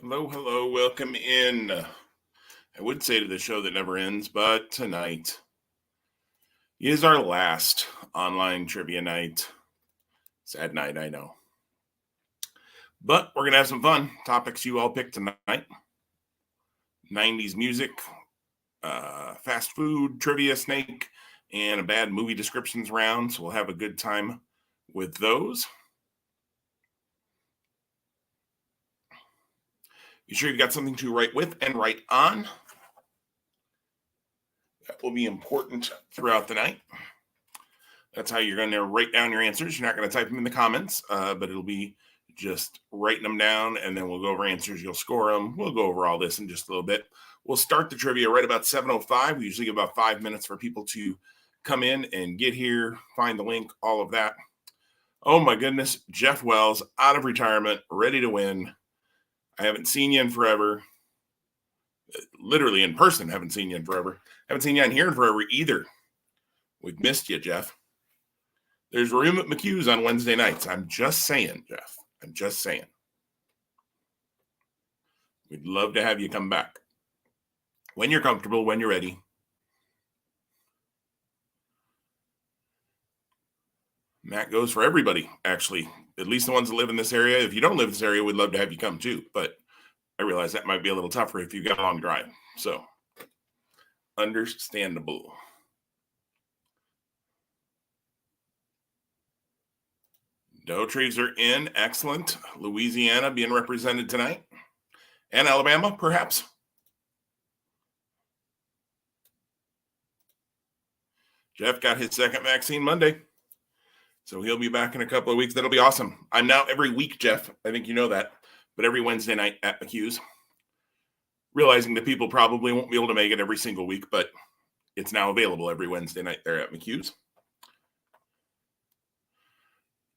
Hello, hello, welcome in. I would say to the show that never ends, but tonight is our last online trivia night. Sad night, I know. But we're going to have some fun. Topics you all picked tonight: 90s music, fast food, trivia, snake, and a bad movie descriptions round. So we'll have a good time with those. Be sure you've got something to write with and write on. That will be important throughout the night. That's how you're going to write down your answers. You're not going to type them in the comments, but it'll be just writing them down, and then we'll go over answers. You'll score them. We'll go over all this in just a little bit. We'll start the trivia right about 7:05. We usually give about 5 minutes for people to come in and get here, find the link, all of that. Oh my goodness, Jeff Wells out of retirement, ready to win. I haven't seen you in forever. Literally in person, haven't seen you in forever. Haven't seen you on here in forever either. We've missed you, Jeff. There's room at McHugh's on Wednesday nights. I'm just saying, Jeff. I'm just saying. We'd love to have you come back. When you're comfortable, when you're ready. And that goes for everybody, actually. At least the ones that live in this area. If you don't live in this area, we'd love to have you come too. But I realize that might be a little tougher if you've got a long drive. So, understandable. Doe Trees are in. Excellent. Louisiana being represented tonight. And Alabama, perhaps. Jeff got his second vaccine Monday. So he'll be back in a couple of weeks. That'll be awesome. I'm now every week, Jeff. I think you know that. But every Wednesday night at McHugh's. Realizing that people probably won't be able to make it every single week, but it's now available every Wednesday night there at McHugh's.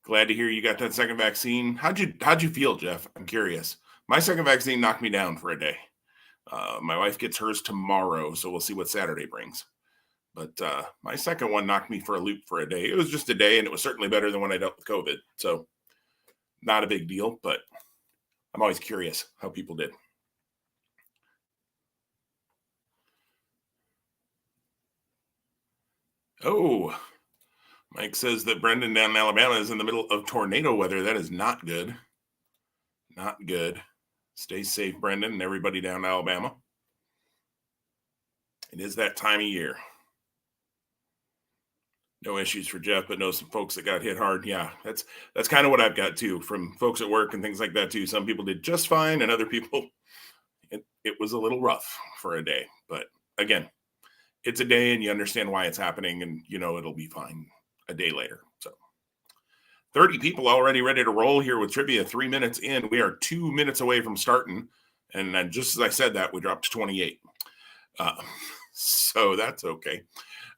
Glad to hear you got that second vaccine. How'd you feel, Jeff? I'm curious. My second vaccine knocked me down for a day. My wife gets hers tomorrow, so we'll see what Saturday brings. But my second one knocked me for a loop for a day. It was just a day, and it was certainly better than when I dealt with COVID. So not a big deal, but I'm always curious how people did. Oh, Mike says that Brendan down in Alabama is in the middle of tornado weather. That is not good. Not good. Stay safe, Brendan, and everybody down in Alabama. It is that time of year. No issues for Jeff, but know some folks that got hit hard. Yeah, that's kind of what I've got too, from folks at work and things like that too. Some people did just fine, and other people, it was a little rough for a day. But again, it's a day, and you understand why it's happening, and it'll be fine a day later. So 30 people already ready to roll here with trivia. 3 minutes in. We are 2 minutes away from starting. And then just as I said that, we dropped to 28. So that's okay.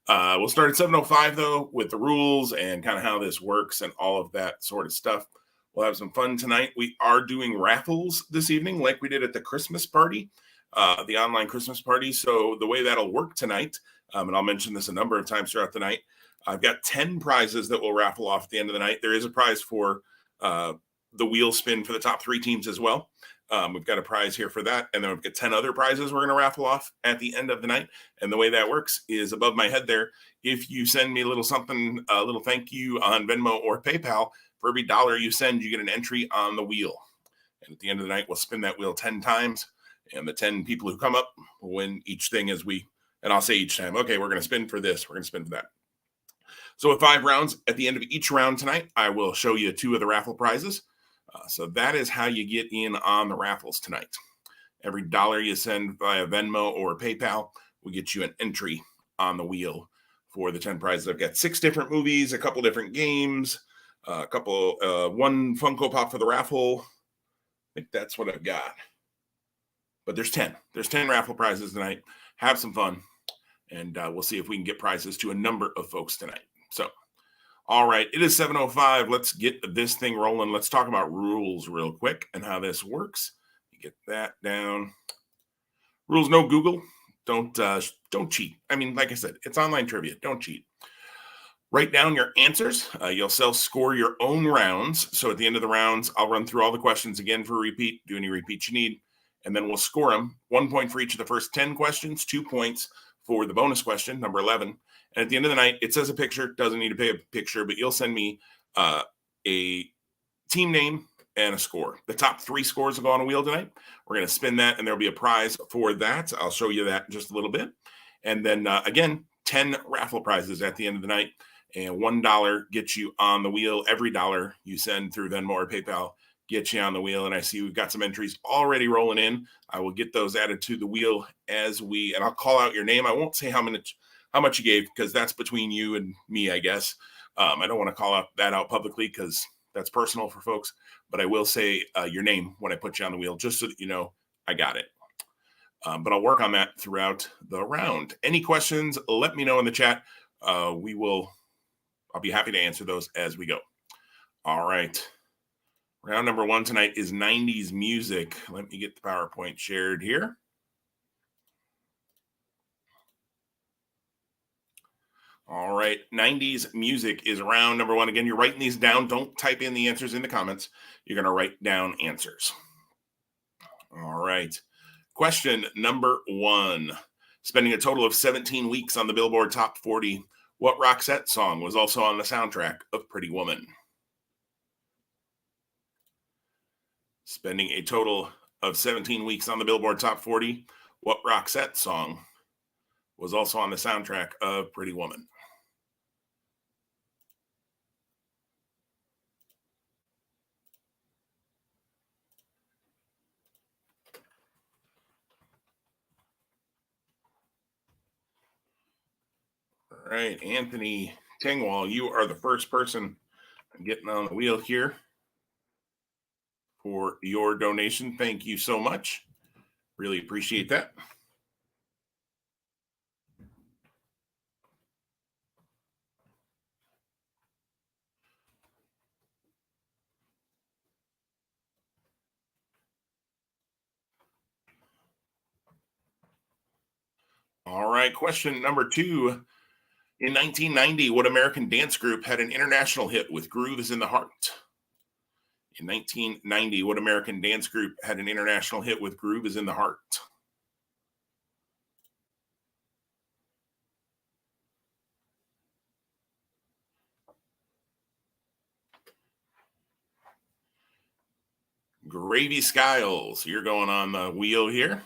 We'll start at 7:05, though, with the rules and kind of how this works and all of that sort of stuff. We'll have some fun tonight. We are doing raffles this evening like we did at the Christmas party, the online Christmas party. So the way that'll work tonight, and I'll mention this a number of times throughout the night, I've got 10 prizes that we'll raffle off at the end of the night. There is a prize for the wheel spin for the top 3 teams as well. We've got a prize here for that. And then we've got 10 other prizes we're going to raffle off at the end of the night. And the way that works is above my head there. If you send me a little something, a little thank you on Venmo or PayPal, for every $1 you send, you get an entry on the wheel. And at the end of the night, we'll spin that wheel 10 times. And the 10 people who come up will win each thing and I'll say each time, okay, we're going to spin for this. We're going to spin for that. So with 5 rounds, at the end of each round tonight, I will show you 2 of the raffle prizes. So that is how you get in on the raffles tonight. Every $1 you send via Venmo or PayPal will get you an entry on the wheel for the 10 prizes. I've got 6 different movies, a couple different games, one Funko Pop for the raffle. I think that's what I've got. But there's 10. There's 10 raffle prizes tonight. Have some fun. And we'll see if we can get prizes to a number of folks tonight. So, all right, it is 7:05. Let's get this thing rolling. Let's talk about rules real quick and how this works. Get that down. Rules, no Google. Don't cheat. I mean, like I said, it's online trivia. Don't cheat. Write down your answers. You'll self-score your own rounds. So at the end of the rounds, I'll run through all the questions again for a repeat. Do any repeats you need. and then we'll score them. 1 point for each of the first 10 questions, 2 points for the bonus question, number 11. And at the end of the night, it says a picture, doesn't need to pay a picture, but you'll send me a team name and a score. The top 3 scores will go on a wheel tonight. We're going to spin that, and there'll be a prize for that. I'll show you that in just a little bit. And then, again, 10 raffle prizes at the end of the night. And $1 gets you on the wheel. Every dollar you send through Venmo or PayPal gets you on the wheel. And I see we've got some entries already rolling in. I will get those added to the wheel and I'll call out your name. I won't say how much you gave, because that's between you and me, I guess. I don't want to call that out publicly because that's personal for folks, but I will say your name when I put you on the wheel, just so that you know I got it. But I'll work on that throughout the round. Any questions, let me know in the chat. I'll be happy to answer those as we go. All right. Round number 1 tonight is 90s music. Let me get the PowerPoint shared here. All right, 90s music is round number 1. Again, you're writing these down. Don't type in the answers in the comments. You're going to write down answers. All right. Question number 1. Spending a total of 17 weeks on the Billboard Top 40, what Roxette song was also on the soundtrack of Pretty Woman? Spending a total of 17 weeks on the Billboard Top 40, what Roxette song was also on the soundtrack of Pretty Woman? All right, Anthony Tingwall, you are the first person getting on the wheel here for your donation. Thank you so much. Really appreciate that. All right, question number 2. In 1990, what American dance group had an international hit with Groove is in the Heart? In 1990, what American dance group had an international hit with Groove is in the Heart? Gravy Skiles, you're going on the wheel here.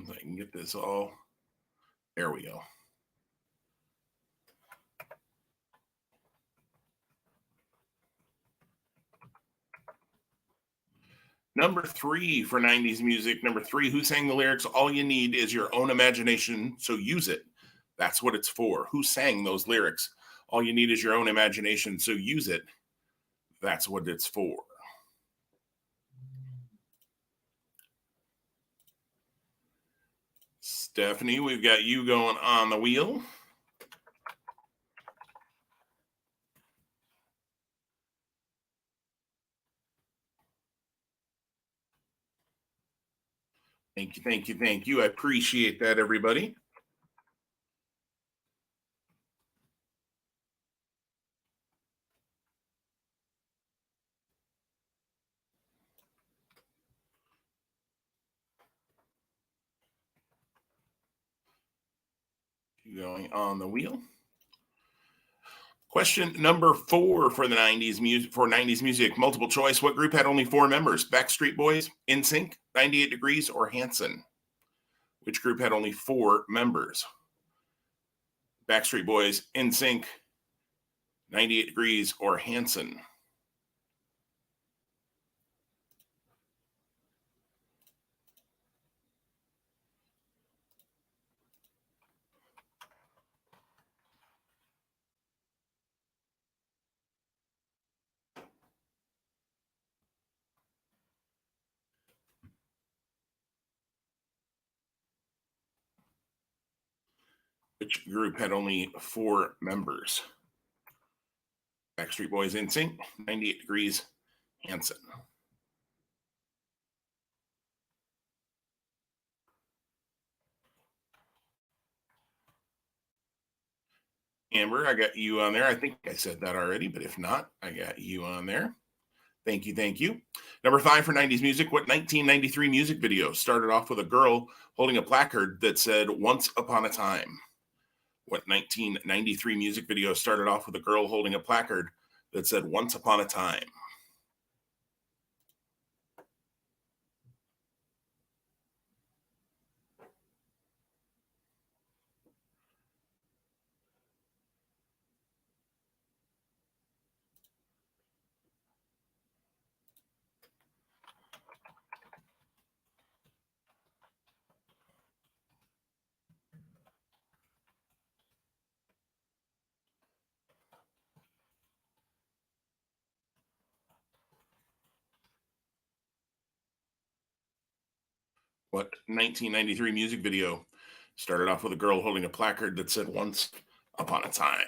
If I can get this all. There we go. Number 3 for 90s music. Number 3, who sang the lyrics? All you need is your own imagination, so use it. That's what it's for. Who sang those lyrics? All you need is your own imagination, so use it. That's what it's for. Stephanie, we've got you going on the wheel. Thank you, thank you, thank you. I appreciate that, everybody. Going on the wheel. Question number 4 for the 90s music. For 90s music, multiple choice. What group had only 4 members? Backstreet Boys, NSYNC, 98 Degrees, or Hanson? Which group had only 4 members? Backstreet Boys, NSYNC, 98 Degrees, or Hanson? Which group had only 4 members? Backstreet Boys, NSYNC, 98 Degrees, Hanson. Amber, I got you on there. I think I said that already, but if not, I got you on there. Thank you, thank you. Number 5 for 90s music. What 1993 music video started off with a girl holding a placard that said "Once Upon a Time"? What 1993 music video started off with a girl holding a placard that said "Once Upon a Time"? What 1993 music video started off with a girl holding a placard that said "Once Upon a Time"?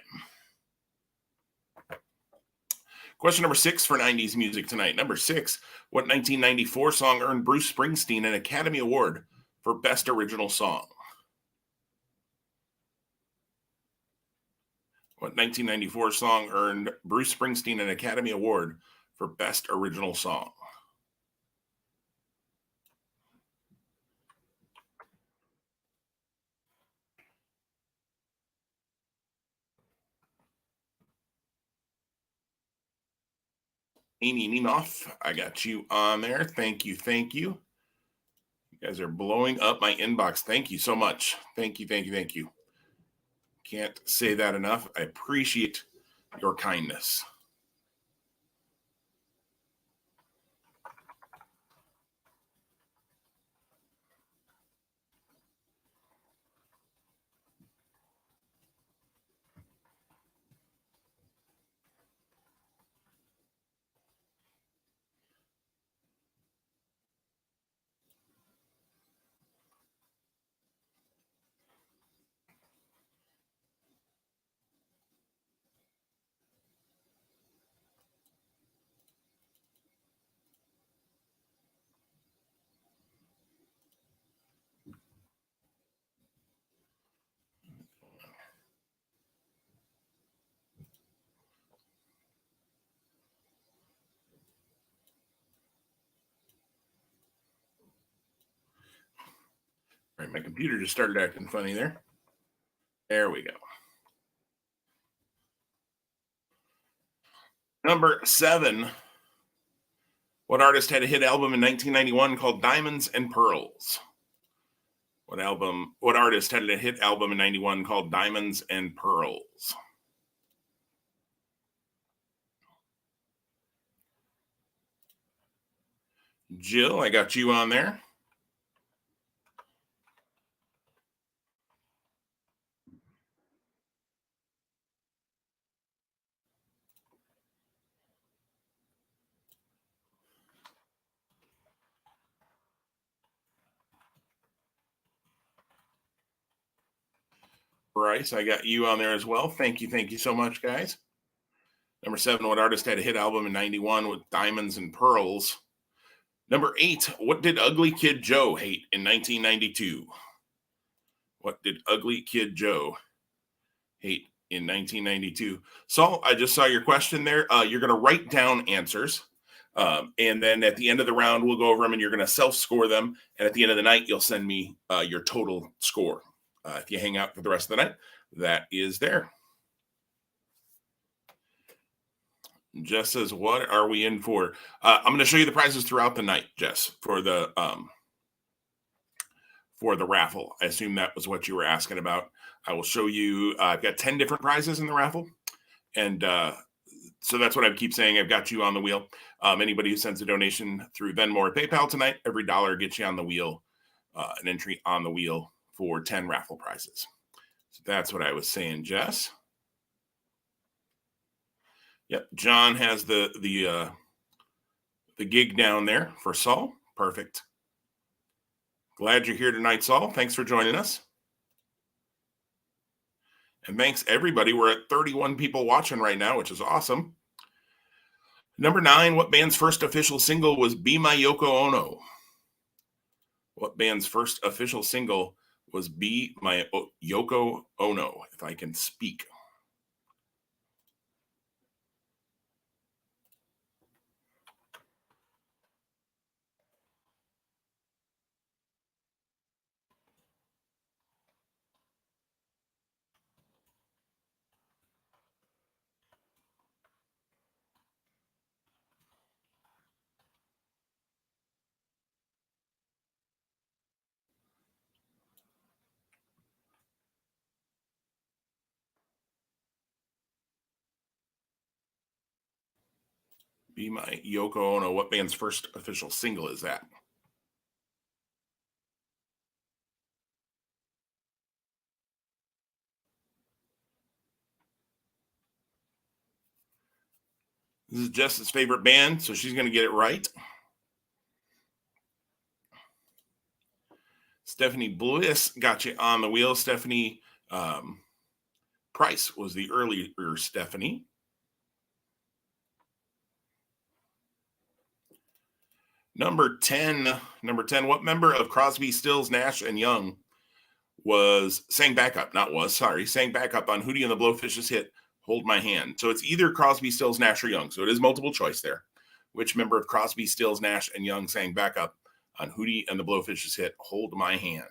Question number 6 for 90s music tonight. Number 6, what 1994 song earned Bruce Springsteen an Academy Award for Best Original Song? What 1994 song earned Bruce Springsteen an Academy Award for Best Original Song? Amy Nemoff, I got you on there. Thank you, thank you. You guys are blowing up my inbox. Thank you so much. Thank you, thank you, thank you. Can't say that enough. I appreciate your kindness. All right, my computer just started acting funny there. There we go. Number 7. What artist had a hit album in 1991 called Diamonds and Pearls? What artist had a hit album in 91 called Diamonds and Pearls? Jill, I got you on there. Bryce, I got you on there as well. Thank you so much, guys. Number 7, what artist had a hit album in 91 with Diamonds and Pearls? Number 8, what did Ugly Kid Joe hate in 1992? What did Ugly Kid Joe hate in 1992? Saul, I just saw your question there. You're going to write down answers. And then at the end of the round, we'll go over them and you're going to self score them. And at the end of the night, you'll send me your total score. If you hang out for the rest of the night, that is there. Jess says, "What are we in for?" I'm going to show you the prizes throughout the night, Jess, for the raffle. I assume that was what you were asking about. I will show you. I've got 10 different prizes in the raffle, and so that's what I keep saying. I've got you on the wheel. Anybody who sends a donation through Venmo or PayPal tonight, every dollar gets you on the wheel, an entry on the wheel for 10 raffle prizes. So that's what I was saying, Jess. Yep, John has the gig down there for Saul. Perfect. Glad you're here tonight, Saul. Thanks for joining us. And thanks everybody. We're at 31 people watching right now, which is awesome. Number 9, what band's first official single was Be My Yoko Ono? What band's first official single was Be My Yoko Ono, if I can speak? Be My Yoko Ono. What band's first official single is that? This is Jess's favorite band, so she's going to get it right. Stephanie Bliss got you on the wheel. Stephanie Price was the earlier Stephanie. Number 10, what member of Crosby, Stills, Nash, and Young sang backup on Hootie and the Blowfish's hit Hold My Hand? So it's either Crosby, Stills, Nash, or Young. So it is multiple choice there. Which member of Crosby, Stills, Nash, and Young sang backup on Hootie and the Blowfish's hit Hold My Hand?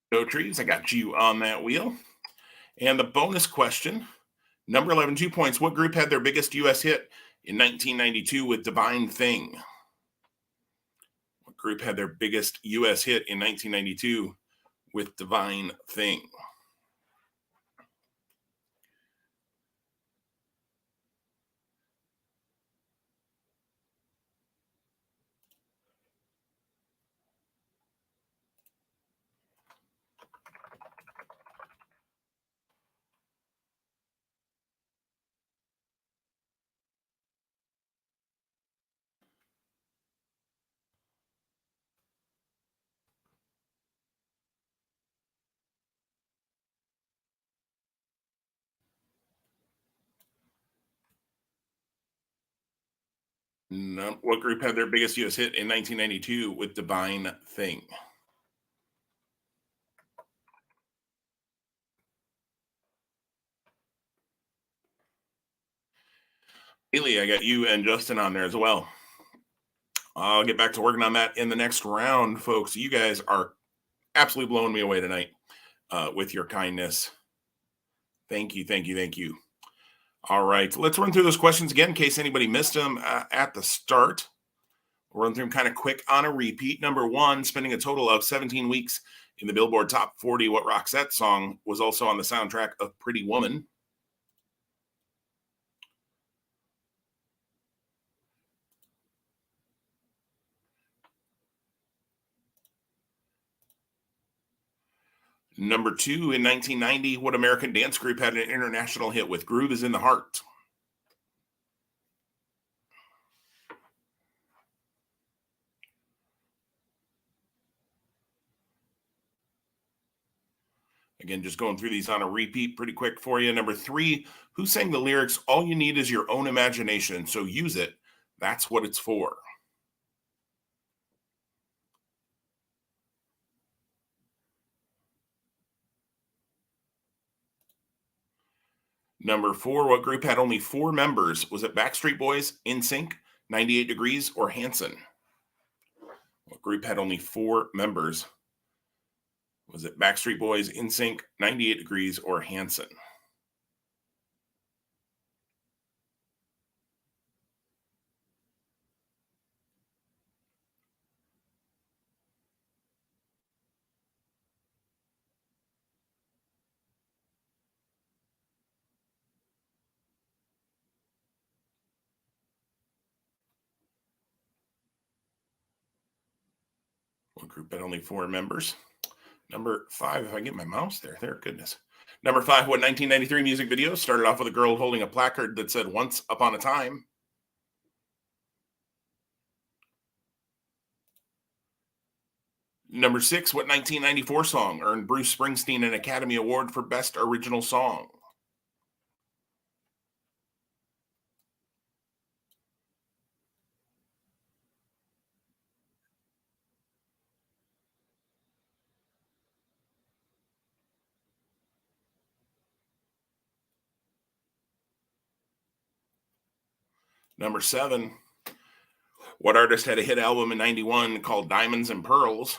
No trees. I got you on that wheel. And the bonus question, number 11, 2 points. What group had their biggest U.S. hit in 1992 with Divine Thing? What group had their biggest U.S. hit in 1992 with Divine Thing? No, what group had their biggest U.S. hit in 1992 with Divine Thing? Haley, I got you and Justin on there as well. I'll get back to working on that in the next round, folks. You guys are absolutely blowing me away tonight with your kindness. Thank you, thank you, thank you. All right, let's run through those questions again in case anybody missed them at the start. We'll run through them kind of quick on a repeat. Number 1, spending a total of 17 weeks in the Billboard Top 40. What Roxette song was also on the soundtrack of Pretty Woman? Number 2, in 1990, what American dance group had an international hit with Groove is in the Heart? Again, just going through these on a repeat pretty quick for you. Number 3, who sang the lyrics, all you need is your own imagination, so use it. That's what it's for. Number 4, what group had only 4 members? Was it Backstreet Boys, NSYNC, 98 Degrees, or Hanson? What group had only 4 members? Was it Backstreet Boys, NSYNC, 98 Degrees, or Hanson? group had only 4 members. Number 5, if I get my mouse there, goodness. Number 5, what 1993 music video started off with a girl holding a placard that said "Once Upon a Time"? Number 6, what 1994 song earned Bruce Springsteen an Academy Award for Best Original Song? Number 7, what artist had a hit album in 91 called Diamonds and Pearls?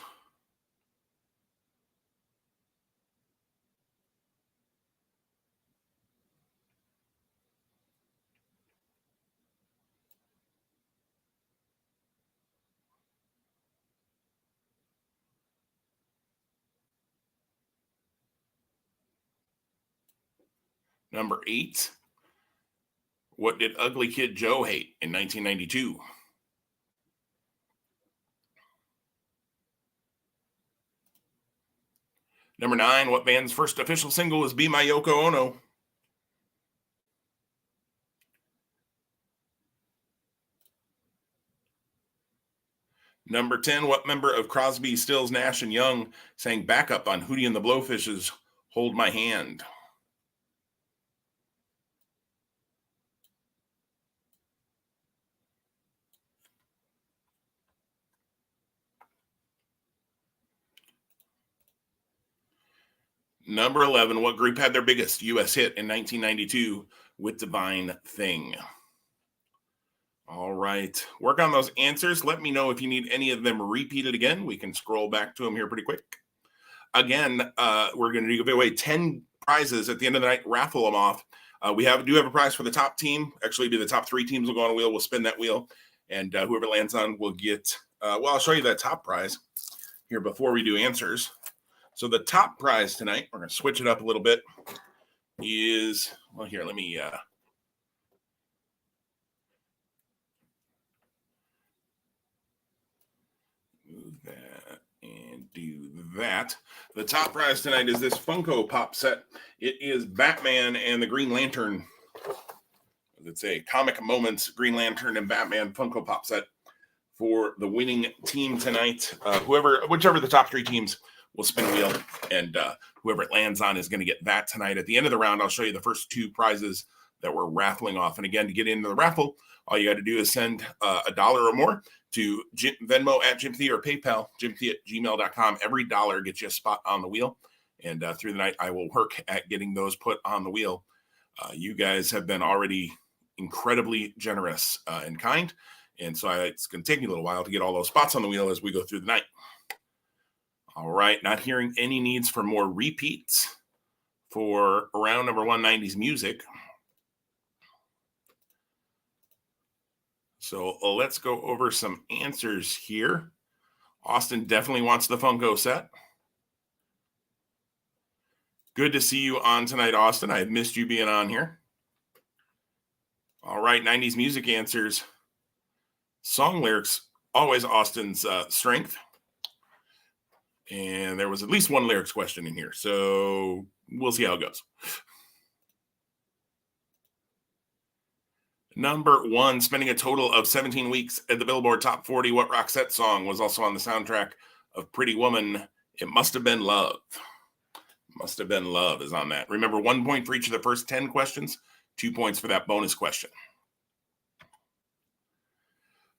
Number 8, what did Ugly Kid Joe hate in 1992? Number 9, what band's first official single was "Be My Yoko Ono"? Number 10, what member of Crosby, Stills, Nash and Young sang backup on Hootie and the Blowfish's "Hold My Hand"? Number 11, what group had their biggest US hit in 1992 with "Divine Thing"? All right. Work on those answers. Let me know if you need any of them repeated again. We can scroll back to them here pretty quick. Again, we're going to give away 10 prizes at the end of the night, raffle them off. We do have a prize for the top team. Actually, the top 3 teams will go on a wheel. We'll spin that wheel, and whoever lands on will get, I'll show you that top prize here before we do answers. So the top prize tonight, we're going to switch it up a little bit, is, well, here, let me move that and do that. The top prize tonight is this Funko Pop set. It is Batman and the Green Lantern. It's a Comic Moments Green Lantern and Batman Funko Pop set for the winning team tonight. Whichever the top 3 teams will spin a wheel, and whoever it lands on is going to get that tonight. At the end of the round, I'll show you the first 2 prizes that we're raffling off. And again, to get into the raffle, all you got to do is send $1 or more to Venmo at Jimothy or PayPal, jimothy@gmail.com. Every dollar gets you a spot on the wheel. And through the night, I will work at getting those put on the wheel. You guys have been already incredibly generous and kind. And so it's going to take me a little while to get all those spots on the wheel as we go through the night. All right, not hearing any needs for more repeats for round number 1, 90s music. So let's go over some answers here. Austin definitely wants the Funko set. Good to see you on tonight, Austin. I have missed you being on here. All right, 90s music answers. Song lyrics, always Austin's strength. And there was at least one lyrics question in here, so we'll see how it goes. Number 1, spending a total of 17 weeks at the Billboard Top 40, what Roxette song was also on the soundtrack of Pretty Woman? It Must Have Been Love. Must Have Been Love is on that. Remember, 1 point for each of the first 10 questions, 2 points for that bonus question.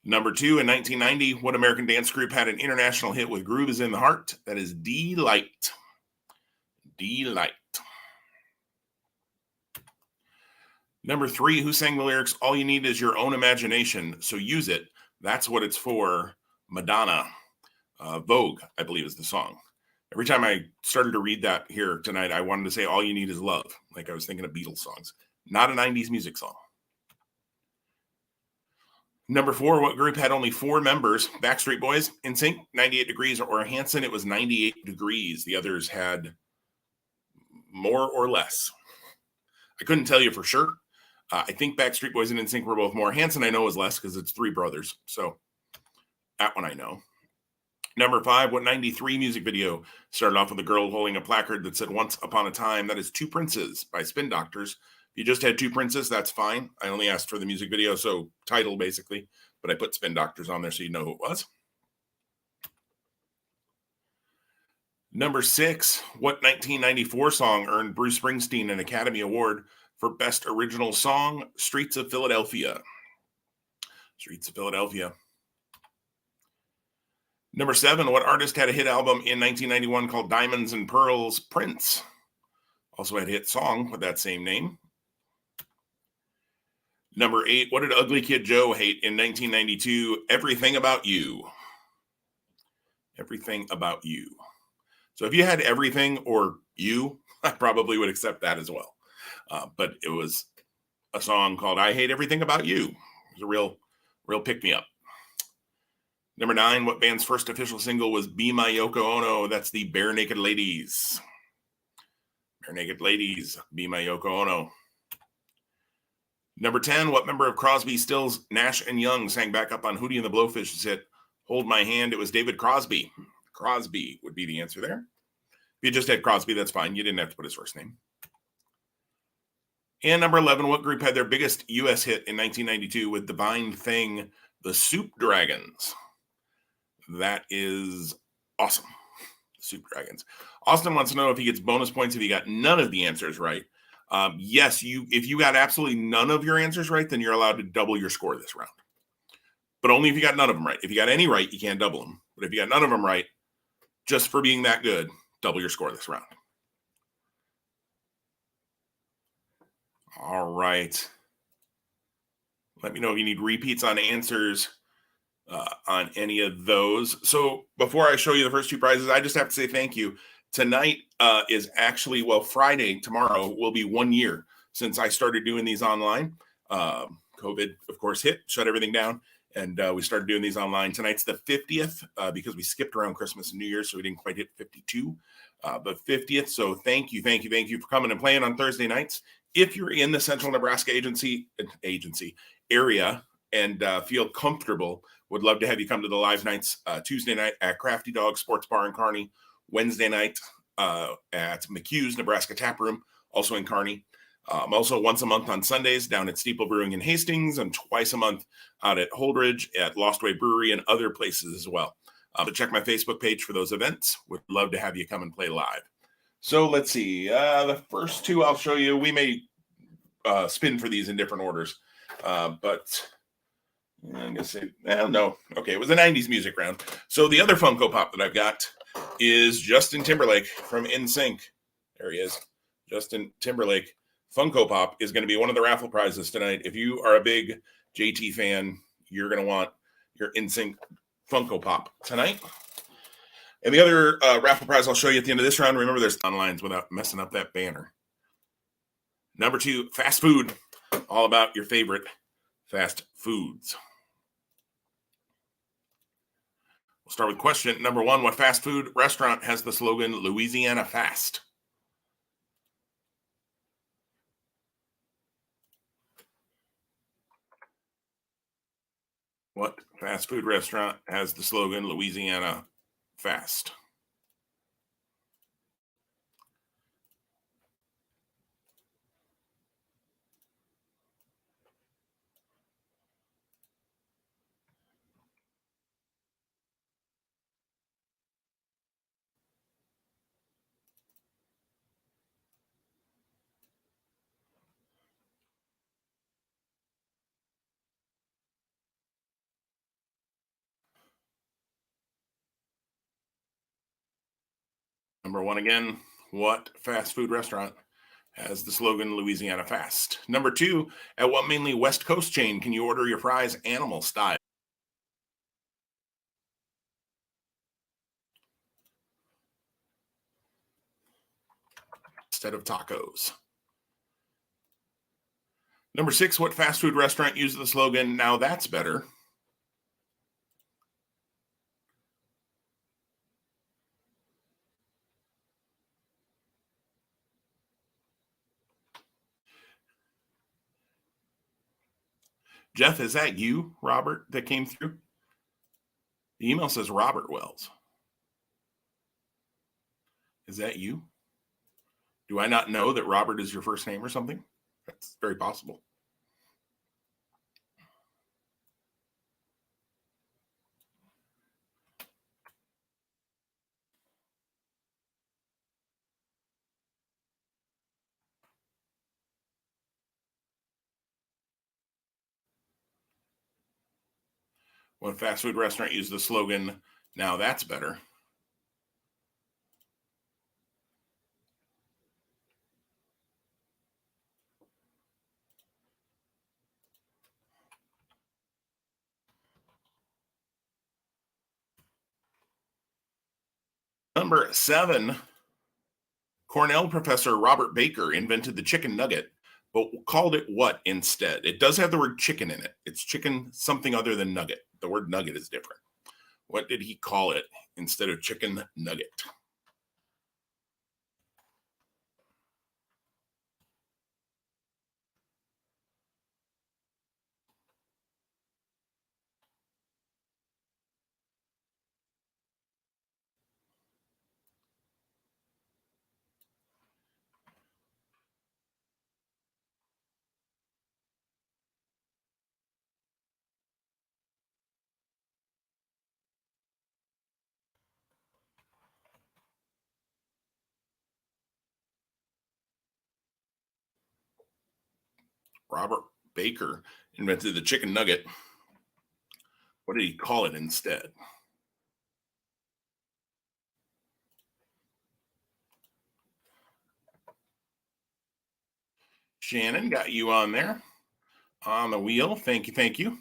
Number 2, in 1990, what American dance group had an international hit with "Groove Is in the Heart"? That is Delight. Delight. Number 3, who sang the lyrics, "All you need is your own imagination, so use it. That's what it's for"? Madonna. Vogue, I believe, is the song. Every time I started to read that here tonight, I wanted to say "All You Need Is Love," like I was thinking of Beatles songs. Not a 90s music song. Number 4, what group had only 4 members? Backstreet Boys, NSYNC, 98 Degrees, or Hanson? It was 98 Degrees. The others had more or less. I couldn't tell you for sure. I think Backstreet Boys and NSYNC were both more. Hanson I know is less because it's 3 brothers. So that one I know. Number 5, what 93 music video started off with a girl holding a placard that said "Once Upon a Time"? That is Two Princes by Spin Doctors. If you just had Two Princes, that's fine. I only asked for the music video, so title basically, but I put Spin Doctors on there so you know who it was. Number 6, what 1994 song earned Bruce Springsteen an Academy Award for Best Original Song? Streets of Philadelphia. Streets of Philadelphia. Number 7, what artist had a hit album in 1991 called Diamonds and Pearls? Prince. Also had a hit song with that same name. Number 8, what did Ugly Kid Joe hate in 1992? Everything About You. Everything About You. So if you had Everything or You, I probably would accept that as well. But it was a song called I Hate Everything About You. It was a real pick-me-up. Number 9, what band's first official single was Be My Yoko Ono? That's the Bare Naked Ladies. Bare Naked Ladies, Be My Yoko Ono. Number 10, what member of Crosby, Stills, Nash & Young sang back up on Hootie and the Blowfish's hit Hold My Hand? It was David Crosby. Crosby would be the answer there. If you just had Crosby, that's fine. You didn't have to put his first name. And number 11, what group had their biggest U.S. hit in 1992 with Divine Thing? The Soup Dragons. That is awesome. Soup Dragons. Austin wants to know if he gets bonus points if he got none of the answers right. Yes, if you got absolutely none of your answers right, then you're allowed to double your score this round. But only if you got none of them right. If you got any right, you can't double them. But if you got none of them right, just for being that good, double your score this round. All right. Let me know if you need repeats on answers on any of those. So before I show you the first two prizes, I just have to say thank you. Tonight is actually, Friday, tomorrow will be 1 year since I started doing these online. COVID, of course, shut everything down, and we started doing these online. Tonight's the 50th because we skipped around Christmas and New Year's, so we didn't quite hit 52, but 50th. So thank you for coming and playing on Thursday nights. If you're in the Central Nebraska agency area and feel comfortable, would love to have you come to the live nights. Tuesday night at Crafty Dog Sports Bar in Kearney. Wednesday night at McHugh's Nebraska Tap Room, also in Kearney. Also once a month on Sundays down at Steeple Brewing in Hastings, and twice a month out at Holdridge, at Lost Way Brewery, and other places as well. But check my Facebook page for those events. Would love to have you come and play live. So let's see. The first two I'll show you. We may spin for these in different orders, but I'm gonna say, no. Okay, it was a 90s music round. So the other Funko Pop that I've got is Justin Timberlake from NSYNC. There he is. Justin Timberlake Funko Pop is going to be one of the raffle prizes tonight. If you are a big JT fan, you're going to want your NSYNC Funko Pop tonight. And the other raffle prize I'll show you at the end of this round. Remember, there's online without messing up that banner. Number 2, fast food. All about your favorite fast foods. We'll start with question number 1. What fast food restaurant has the slogan Louisiana Fast? What fast food restaurant has the slogan Louisiana Fast? Number 1 again, what fast food restaurant has the slogan Louisiana Fast? Number 2, at what mainly West Coast chain can you order your fries animal style instead of tacos? Number 6, what fast food restaurant uses the slogan Now That's Better? Jeff, is that you, Robert, that came through? The email says Robert Wells. Is that you? Do I not know that Robert is your first name or something? That's very possible. One fast food restaurant used the slogan, "Now that's better." Number 7, Cornell professor Robert Baker invented the chicken nugget, but called it what instead? It does have the word chicken in it. It's chicken something other than nugget. The word nugget is different. What did he call it instead of chicken nugget? Robert Baker invented the chicken nugget. What did he call it instead? Shannon, got you on there on the wheel. Thank you. Thank you.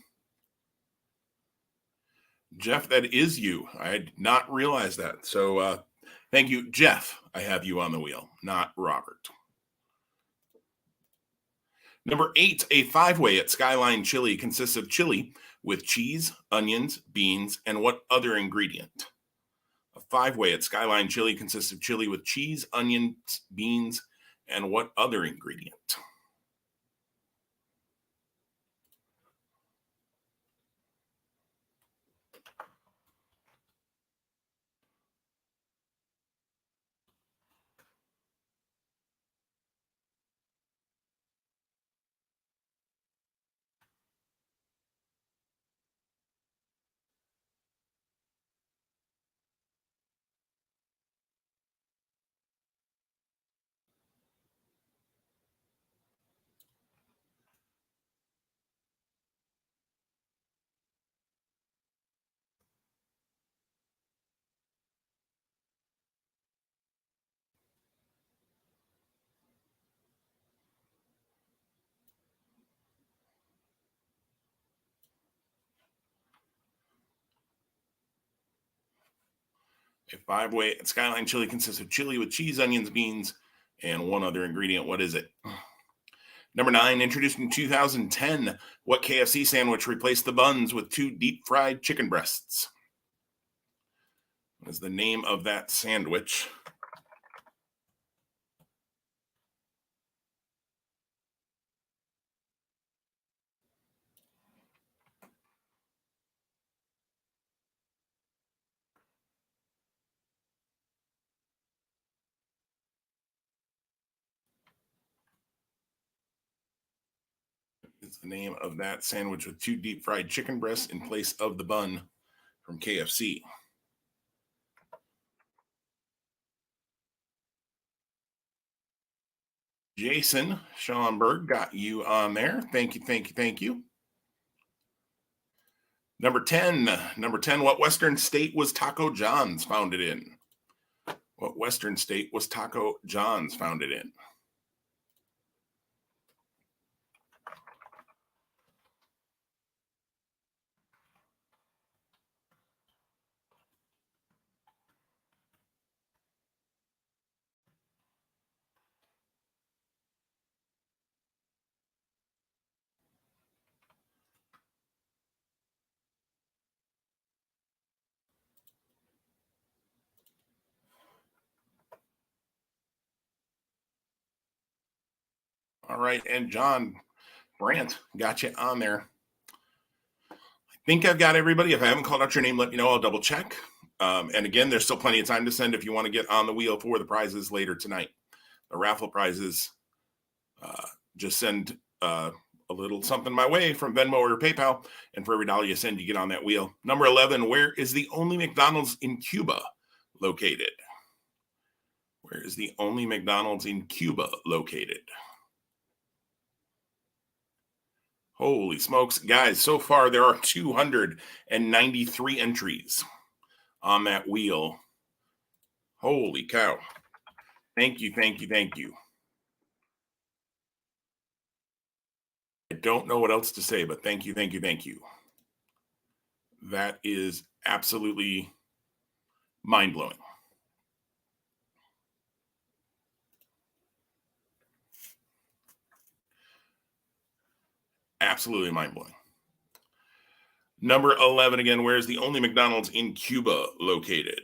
Jeff, that is you. I did not realize that. So thank you, Jeff. I have you on the wheel, not Robert. Number 8, a 5-way at Skyline Chili consists of chili with cheese, onions, beans, and what other ingredient? A 5-way at Skyline Chili consists of chili with cheese, onions, beans, and what other ingredient? A 5-way at Skyline Chili consists of chili with cheese, onions, beans, and one other ingredient. What is it? Number 9, introduced in 2010, what KFC sandwich replaced the buns with 2 deep fried chicken breasts? What is the name of that sandwich? Is the name of that sandwich with 2 deep fried chicken breasts in place of the bun from KFC? Jason Schomburg, got you on there. Thank you, thank you, thank you. Number 10, what Western state was Taco John's founded in? What Western state was Taco John's founded in? All right, and John Brandt got you on there. I think I've got everybody. If I haven't called out your name, let me know. I'll double check. And again, there's still plenty of time to send if you want to get on the wheel for the prizes later tonight. The raffle prizes, just send a little something my way from Venmo or PayPal, and for every dollar you send, you get on that wheel. Number 11, where is the only McDonald's in Cuba located? Where is the only McDonald's in Cuba located? Holy smokes, guys, so far there are 293 entries on that wheel. Holy cow. Thank you, thank you, thank you. I don't know what else to say, but thank you, thank you, thank you. That is absolutely mind-blowing. Absolutely mind-blowing. Number 11 again, where's the only McDonald's in Cuba located?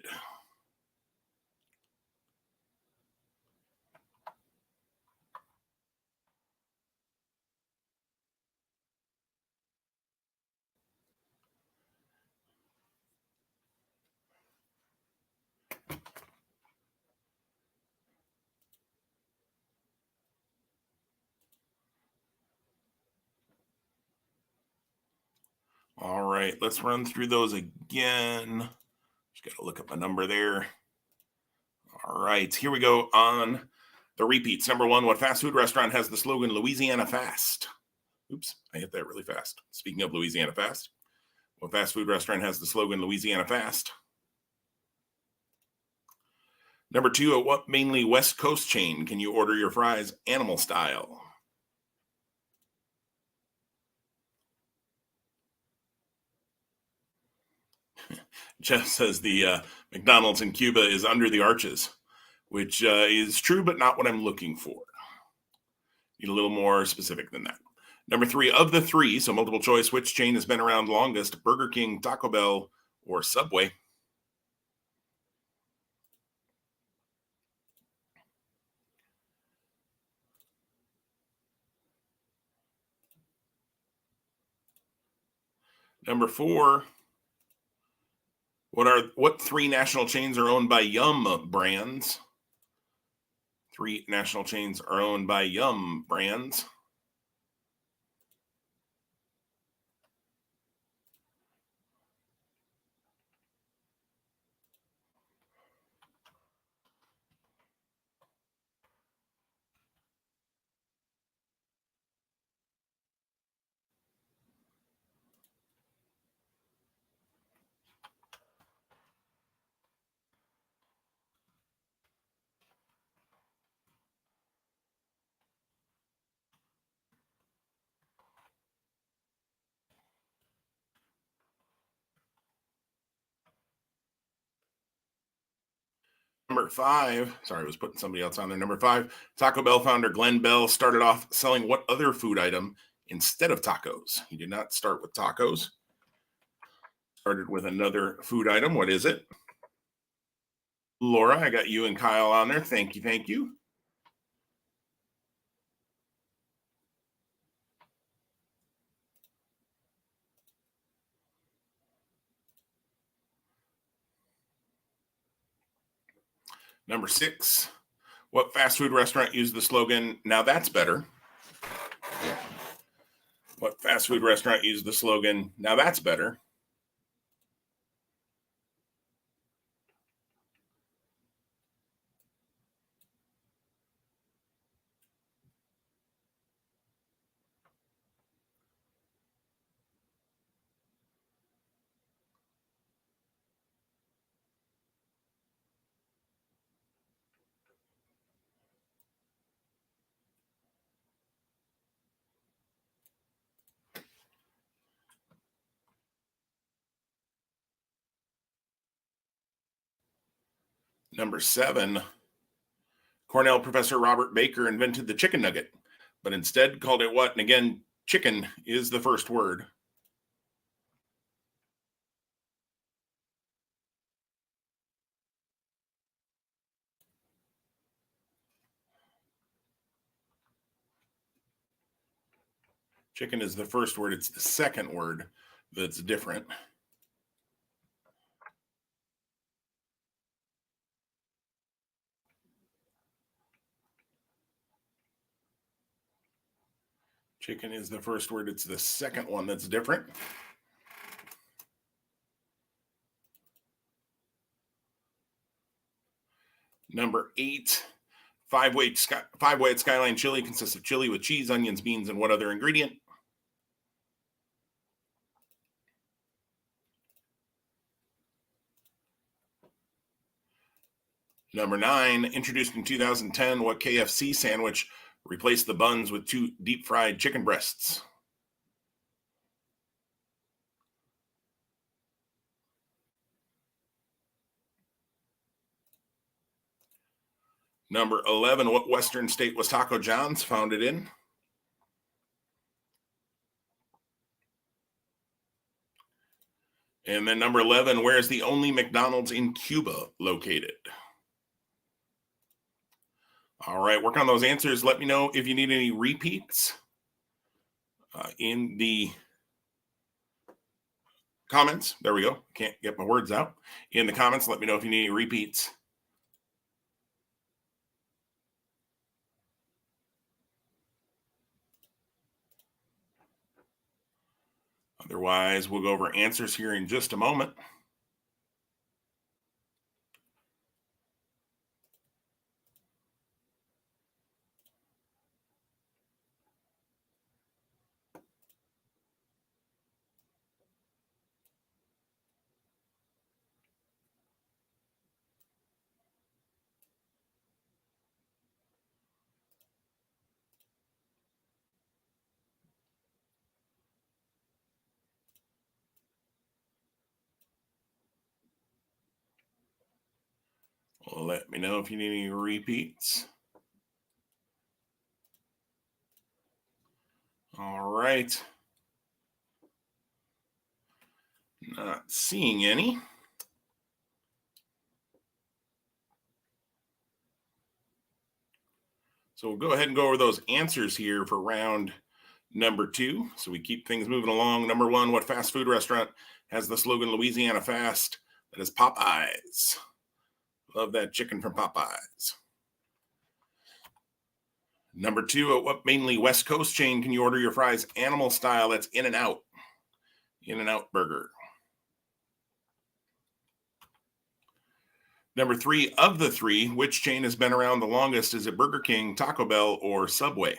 All right, let's run through those again. Just got to look up a number there. All right, here we go on the repeats. Number 1, what fast food restaurant has the slogan Louisiana Fast? Oops, I hit that really fast. Speaking of Louisiana Fast, what fast food restaurant has the slogan Louisiana Fast? Number 2, at what mainly West Coast chain can you order your fries animal style? Jeff says the McDonald's in Cuba is under the arches, which is true, but not what I'm looking for. Need a little more specific than that. Number 3, of the 3, so multiple choice, which chain has been around longest? Burger King, Taco Bell, or Subway? Number 4, what 3 national chains are owned by Yum brands? 3 national chains are owned by Yum brands. Number 5, sorry, I was putting somebody else on there. Number 5, Taco Bell founder Glenn Bell started off selling what other food item instead of tacos? He did not start with tacos. Started with another food item. What is it? Laura, I got you and Kyle on there. Thank you, thank you. Number 6, what fast food restaurant used the slogan, now that's better? What fast food restaurant used the slogan, now that's better? Number 7, Cornell professor Robert Baker invented the chicken nugget, but instead called it what? And again, chicken is the first word. Chicken is the first word. It's the second word that's different. Chicken is the first word. It's the second one that's different. Number 8, five-way at Skyline chili consists of chili with cheese, onions, beans, and what other ingredient? Number 9, introduced in 2010, what KFC sandwich replaced the buns with 2 deep-fried chicken breasts? Number 11, what Western state was Taco John's founded in? And then number 11, where is the only McDonald's in Cuba located? All right, work on those answers. Let me know if you need any repeats in the comments. There we go. Can't get my words out. In the comments, let me know if you need any repeats. Otherwise, we'll go over answers here in just a moment. Let me know if you need any repeats. All right. Not seeing any. So we'll go ahead and go over those answers here for round number 2. So we keep things moving along. Number 1, what fast food restaurant has the slogan Louisiana Fast? That is Popeyes. Love that chicken from Popeyes. Number 2, at what mainly West Coast chain can you order your fries animal style? That's In-N-Out. In-N-Out Burger. Number 3, of the 3, which chain has been around the longest? Is it Burger King, Taco Bell, or Subway?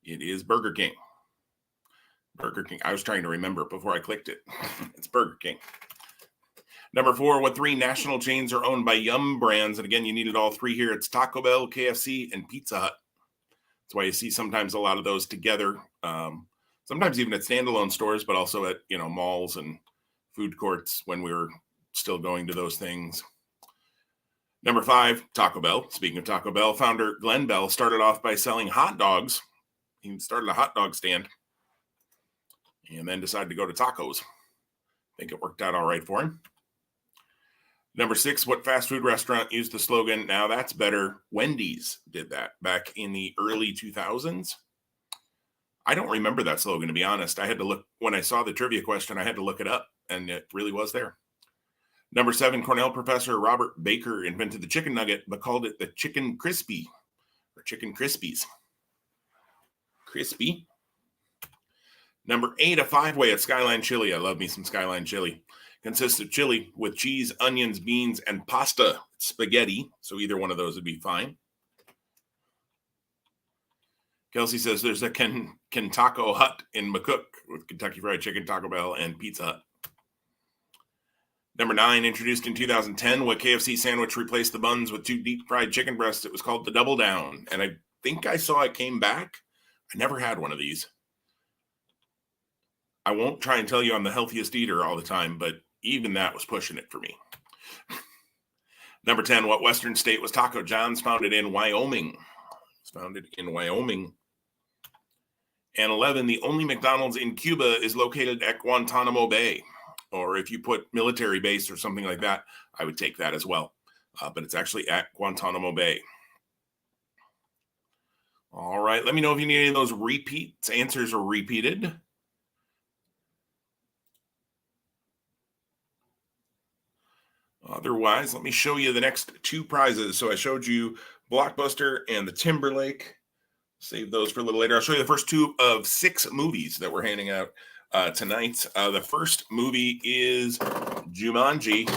It is Burger King. Burger King. I was trying to remember before I clicked it. It's Burger King. Number 4, what 3 national chains are owned by Yum Brands? And again, you needed all 3 here. It's Taco Bell, KFC, and Pizza Hut. That's why you see sometimes a lot of those together. Sometimes even at standalone stores, but also at malls and food courts when we were still going to those things. Number 5, Taco Bell. Speaking of Taco Bell, founder Glenn Bell started off by selling hot dogs. He started a hot dog stand and then decided to go to tacos. I think it worked out all right for him. Number 6, what fast food restaurant used the slogan, "Now that's better"? Wendy's did that back in the early 2000s. I don't remember that slogan, to be honest. I had to look, when I saw the trivia question, I had to look it up, and it really was there. Number 7, Cornell professor Robert Baker invented the chicken nugget, but called it the Chicken Crispy, or Chicken Krispies. Crispy. Number 8, a 5-way at Skyline Chili. I love me some Skyline Chili. Consists of chili with cheese, onions, beans, and pasta spaghetti. So either one of those would be fine. Kelsey says there's a Taco Hut in McCook with Kentucky Fried Chicken, Taco Bell, and Pizza Hut. Number 9, introduced in 2010, what KFC sandwich replaced the buns with 2 deep fried chicken breasts? It was called the Double Down. And I think I saw it came back. I never had one of these. I won't try and tell you I'm the healthiest eater all the time, but even that was pushing it for me. Number 10, what Western state was Taco John's founded in? Wyoming. It's founded in Wyoming. And 11, the only McDonald's in Cuba is located at Guantanamo Bay. Or if you put military base or something like that, I would take that as well. But it's actually at Guantanamo Bay. All right, let me know if you need any of those repeats. Answers are repeated. Otherwise, let me show you the next 2 prizes. So I showed you Blockbuster and the Timberlake. Save those for a little later. I'll show you the first two of 6 movies that we're handing out tonight. The first movie is Jumanji.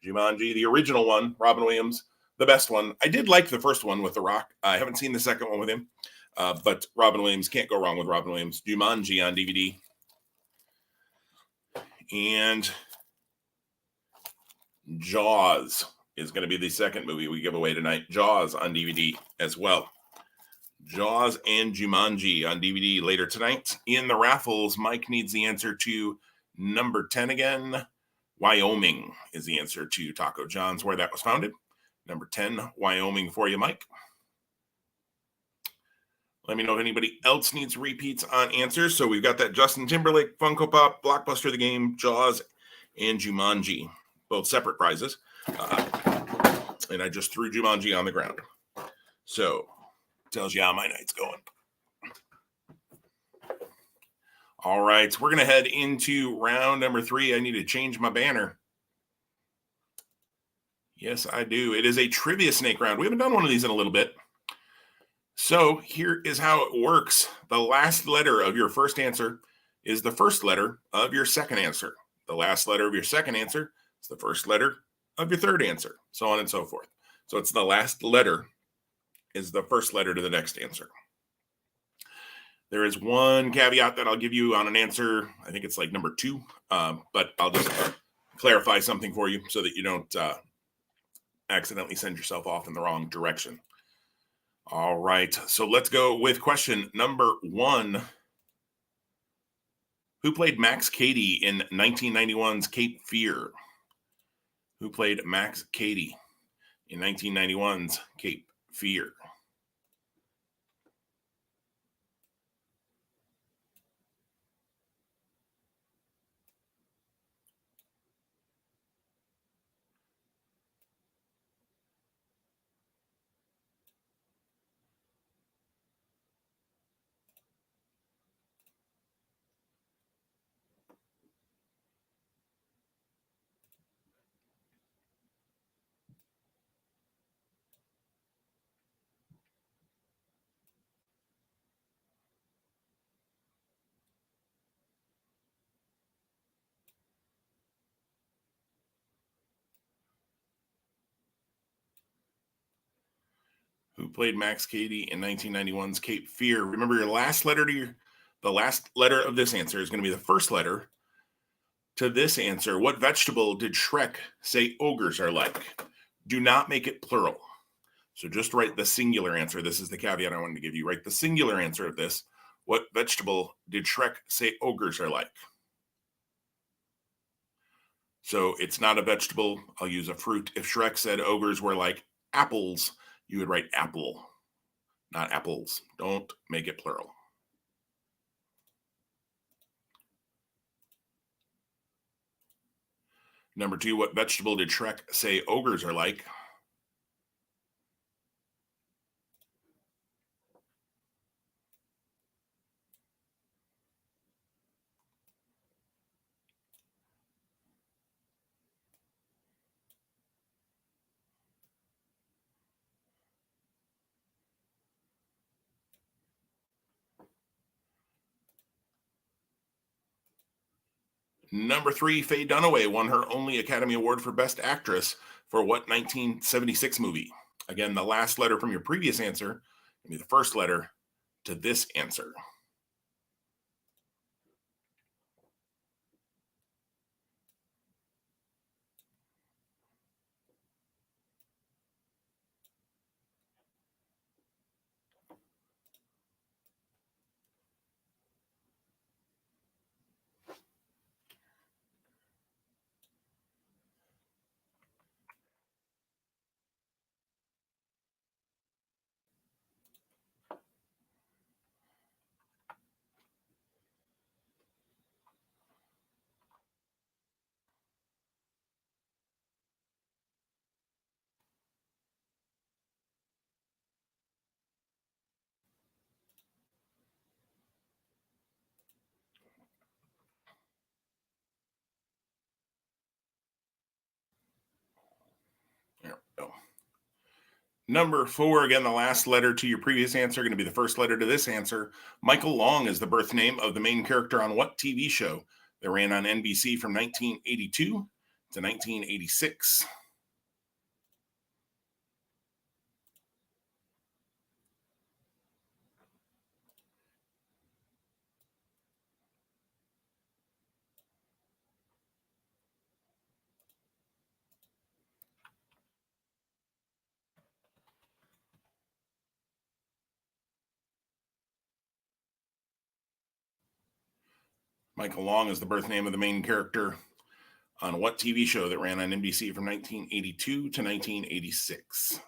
Jumanji, the original one, Robin Williams, the best one. I did like the first one with The Rock. I haven't seen the second one with him, but Robin Williams, can't go wrong with Robin Williams. Jumanji on DVD. And Jaws is going to be the second movie we give away tonight. Jaws on DVD as well. Jaws and Jumanji on DVD later tonight. In the raffles, Mike needs the answer to number 10 again. Wyoming is the answer to Taco John's, where that was founded. Number 10, Wyoming for you, Mike. Let me know if anybody else needs repeats on answers. So we've got that Justin Timberlake, Funko Pop, Blockbuster of the Game, Jaws, and Jumanji. Both separate prizes. And I just threw Jumanji on the ground. So tells you how my night's going. All right, we're going to head into round number 3. I need to change my banner. Yes, I do. It is a trivia snake round. We haven't done one of these in a little bit. So here is how it works. The last letter of your first answer is the first letter of your second answer. The last letter of your second answer is the first letter of your third answer, so on and so forth. So it's the last letter is the first letter to the next answer. There is one caveat that I'll give you on an answer. I think it's like number 2, but I'll just clarify something for you so that you don't accidentally send yourself off in the wrong direction. All right, so let's go with question number 1. Who played Max Cady in 1991's Cape Fear? Who played Max Cady in 1991's Cape Fear? Who played Max Cady in 1991's Cape Fear? Remember, your last letter to the last letter of this answer is going to be the first letter to this answer. What vegetable did Shrek say ogres are like? Do not make it plural. So just write the singular answer. This is the caveat I wanted to give you. Write the singular answer of this. What vegetable did Shrek say ogres are like? So it's not a vegetable. I'll use a fruit. If Shrek said ogres were like apples, you would write apple, not apples. Don't make it plural. Number 2, what vegetable did Shrek say ogres are like? Number 3, Faye Dunaway won her only Academy Award for Best Actress for what 1976 movie? Again, the last letter from your previous answer will be the first letter to this answer. Number 4, again, the last letter to your previous answer, going to be the first letter to this answer. Michael Long is the birth name of the main character on what TV show that ran on NBC from 1982 to 1986? Michael Long is the birth name of the main character on what TV show that ran on NBC from 1982 to 1986?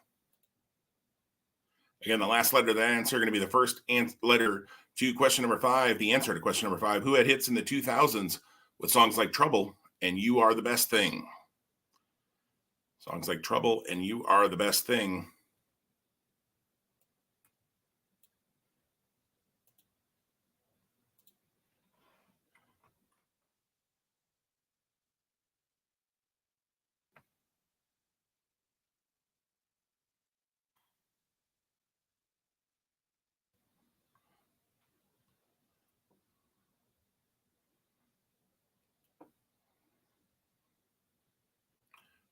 Again, the last letter of that answer going to be the first letter to question number 5, the answer to question number 5. Who had hits in the 2000s with songs like Trouble and You Are the Best Thing? Songs like Trouble and You Are the Best Thing.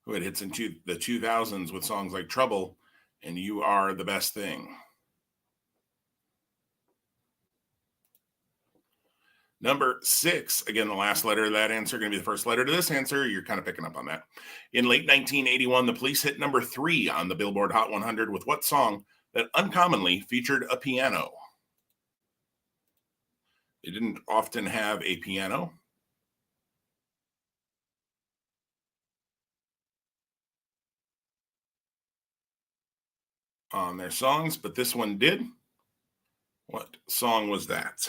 Who had hits in the 2000s with songs like Trouble and You Are the Best Thing? Number 6, again, the last letter of that answer going to be the first letter to this answer. You're kind of picking up on that. In late 1981, the Police hit number 3 on the Billboard Hot 100 with what song that uncommonly featured a piano? They didn't often have a piano on their songs, but this one did. What song was that?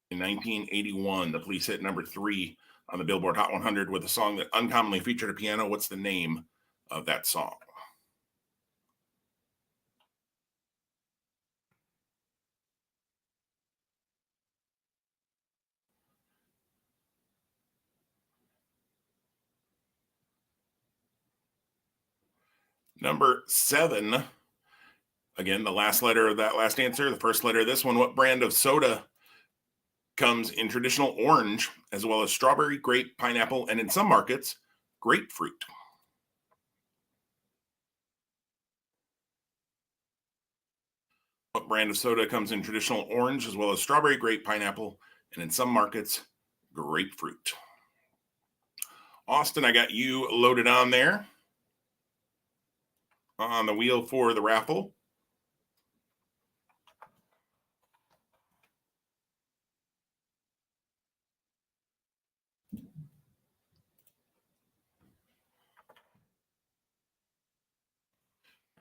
In 1981, the Police hit number 3 on the Billboard Hot 100 with a song that uncommonly featured a piano. What's the name of that song? Number 7, again, the last letter of that last answer, the first letter of this one. What brand of soda comes in traditional orange, as well as strawberry, grape, pineapple, and in some markets, grapefruit? What brand of soda comes in traditional orange, as well as strawberry, grape, pineapple, and in some markets, grapefruit? Austin, I got you loaded on there on the wheel for the raffle.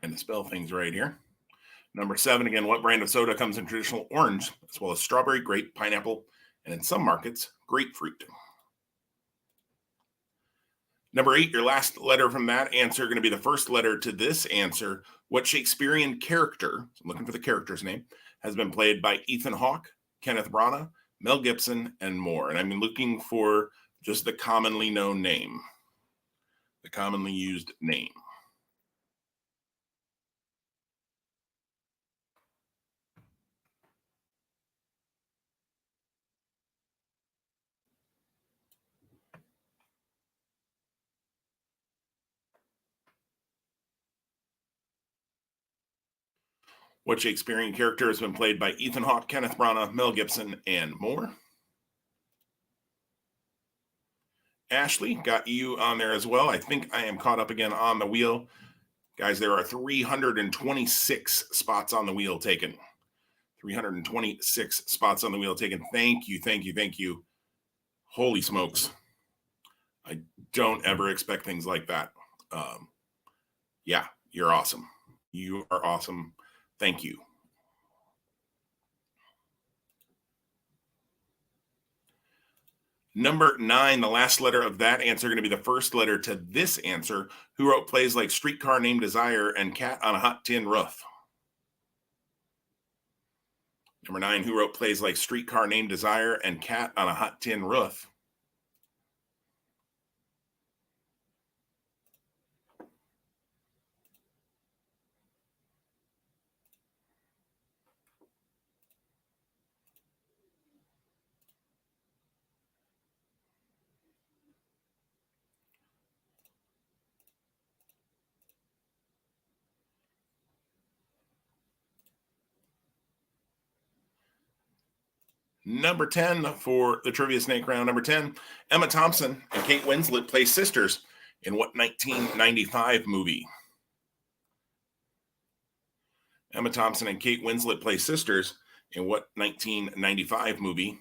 And to spell things right here. Number 7, again, what brand of soda comes in traditional orange, as well as strawberry, grape, pineapple, and in some markets, grapefruit? Number 8, your last letter from that answer going to be the first letter to this answer. What Shakespearean character, I'm looking for the character's name, has been played by Ethan Hawke, Kenneth Branagh, Mel Gibson, and more? And I'm looking for just the commonly known name, the commonly used name. What Shakespearean character has been played by Ethan Hawke, Kenneth Branagh, Mel Gibson, and more? Ashley, got you on there as well. I think I am caught up again on the wheel. Guys, there are 326 spots on the wheel taken. 326 spots on the wheel taken. Thank you, thank you, thank you. Holy smokes. I don't ever expect things like that. Yeah, you're awesome. You are awesome. Thank you. Number 9, the last letter of that answer going to be the first letter to this answer. Who wrote plays like Streetcar Named Desire and Cat on a Hot Tin Roof? Number 9, who wrote plays like Streetcar Named Desire and Cat on a Hot Tin Roof? Number 10 for the Trivia Snake round. Number 10, Emma Thompson and Kate Winslet play sisters in what 1995 movie? Emma Thompson and Kate Winslet play sisters in what 1995 movie?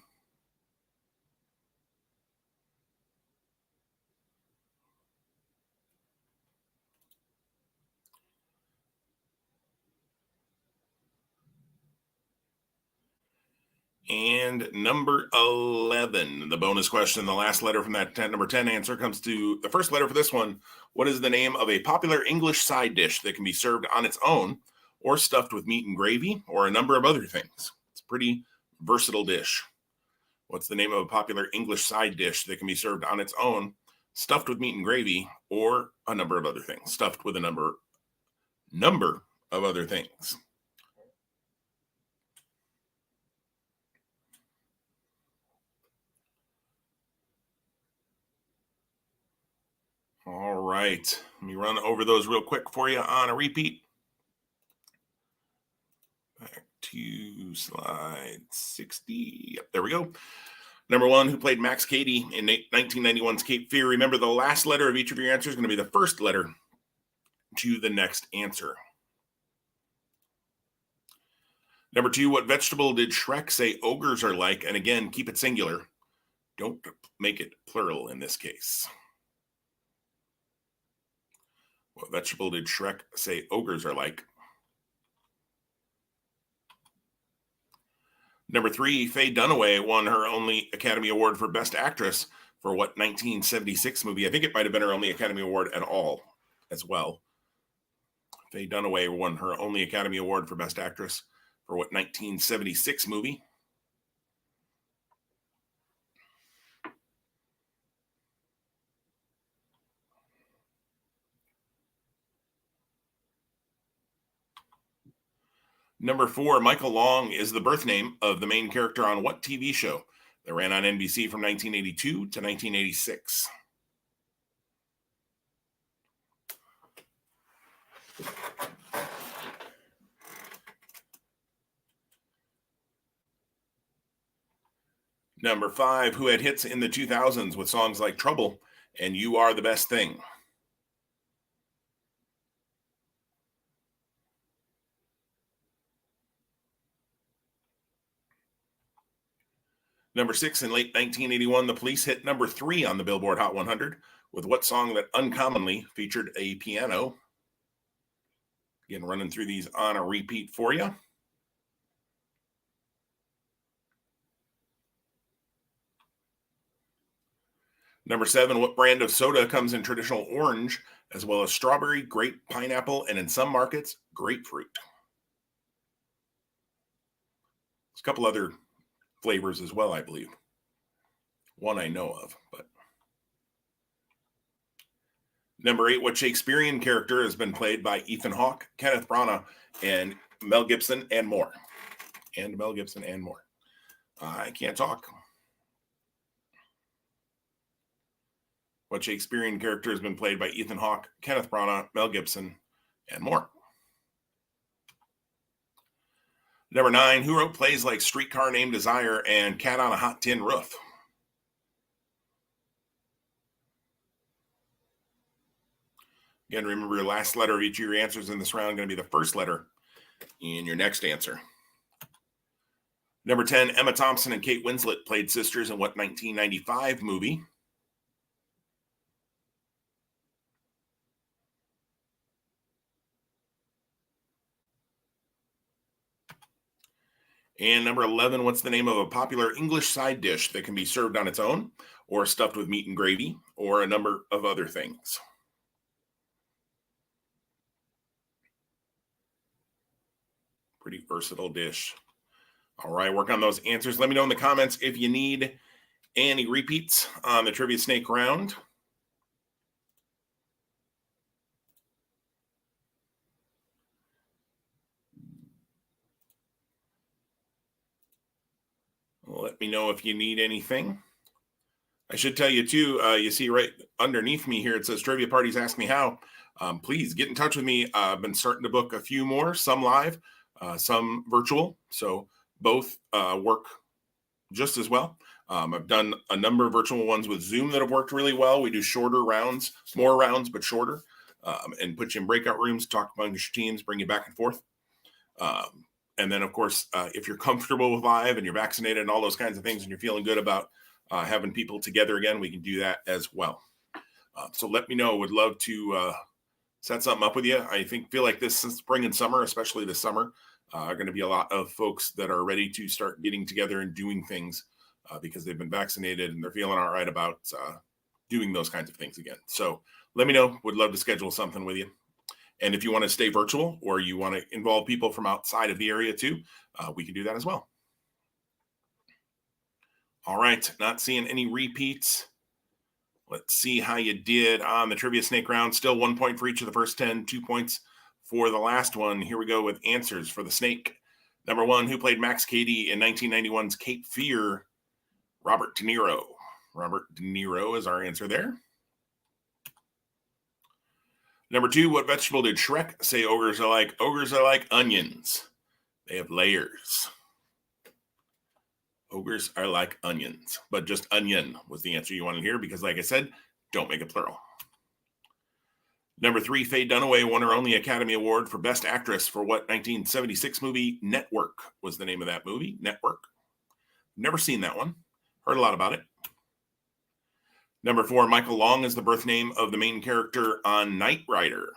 And number 11, the bonus question, the last letter from that number 10 answer comes to the first letter for this one. What is the name of a popular English side dish that can be served on its own or stuffed with meat and gravy or a number of other things? It's a pretty versatile dish. What's the name of a popular English side dish that can be served on its own, stuffed with meat and gravy, or a number of other things? Stuffed with a number of other things. All right. Let me run over those real quick for you on a repeat. Back to slide 60. Yep, there we go. Number 1, who played Max Cady in 1991's Cape Fear? Remember, the last letter of each of your answers is going to be the first letter to the next answer. Number 2, what vegetable did Shrek say ogres are like? And again, keep it singular. Don't make it plural in this case. What vegetable did Shrek say ogres are like? Number 3, Faye Dunaway won her only Academy Award for Best Actress for what 1976 movie? I think it might have been her only Academy Award at all as well. Faye Dunaway won her only Academy Award for Best Actress for what 1976 movie? Number 4, Michael Long is the birth name of the main character on what TV show that ran on NBC from 1982 to 1986? Number 5, who had hits in the 2000s with songs like Trouble and You Are the Best Thing? Number 6, in late 1981, the Police hit number 3 on the Billboard Hot 100 with what song that uncommonly featured a piano? Again, running through these on a repeat for you. Number 7, what brand of soda comes in traditional orange, as well as strawberry, grape, pineapple, and in some markets, grapefruit? There's a couple other flavors as well, I believe. One I know of, but. Number 8, what Shakespearean character has been played by Ethan Hawke, Kenneth Branagh, and Mel Gibson, and more? And Mel Gibson and more. I can't talk. What Shakespearean character has been played by Ethan Hawke, Kenneth Branagh, Mel Gibson, and more? Number 9, who wrote plays like Streetcar Named Desire and Cat on a Hot Tin Roof? Again, remember your last letter of each of your answers in this round going to be the first letter in your next answer. Number 10, Emma Thompson and Kate Winslet played sisters in what 1995 movie? And number 11, what's the name of a popular English side dish that can be served on its own or stuffed with meat and gravy or a number of other things? Pretty versatile dish. All right, work on those answers. Let me know in the comments if you need any repeats on the Trivia Snake round. Let me know if you need anything. I should tell you too, you see right underneath me here, it says Trivia Parties Ask Me How. Please get in touch with me. I've been starting to book a few more, some live, some virtual. So both work just as well. I've done a number of virtual ones with Zoom that have worked really well. We do shorter rounds, more rounds, but shorter, and put you in breakout rooms, talk amongst your teams, bring you back and forth. And then, of course, if you're comfortable with live and you're vaccinated and all those kinds of things, and you're feeling good about having people together again, we can do that as well. So let me know. Would love to set something up with you. I feel like this spring and summer, especially this summer, are going to be a lot of folks that are ready to start getting together and doing things because they've been vaccinated and they're feeling all right about doing those kinds of things again. So let me know. Would love to schedule something with you. And if you want to stay virtual or you want to involve people from outside of the area too, we can do that as well. All right, not seeing any repeats. Let's see how you did on the trivia snake round. Still 1 point for each of the first 10, 2 points for the last one. Here we go with answers for the snake. Number 1, who played Max Cady in 1991's Cape Fear? Robert De Niro. Robert De Niro is our answer there. Number 2, what vegetable did Shrek say ogres are like? Ogres are like onions. They have layers. Ogres are like onions, but just onion was the answer you wanted here because, like I said, don't make it plural. Number 3, Faye Dunaway won her only Academy Award for Best Actress for what 1976 movie? Network was the name of that movie. Network. Never seen that one. Heard a lot about it. Number 4, Michael Long is the birth name of the main character on Knight Rider.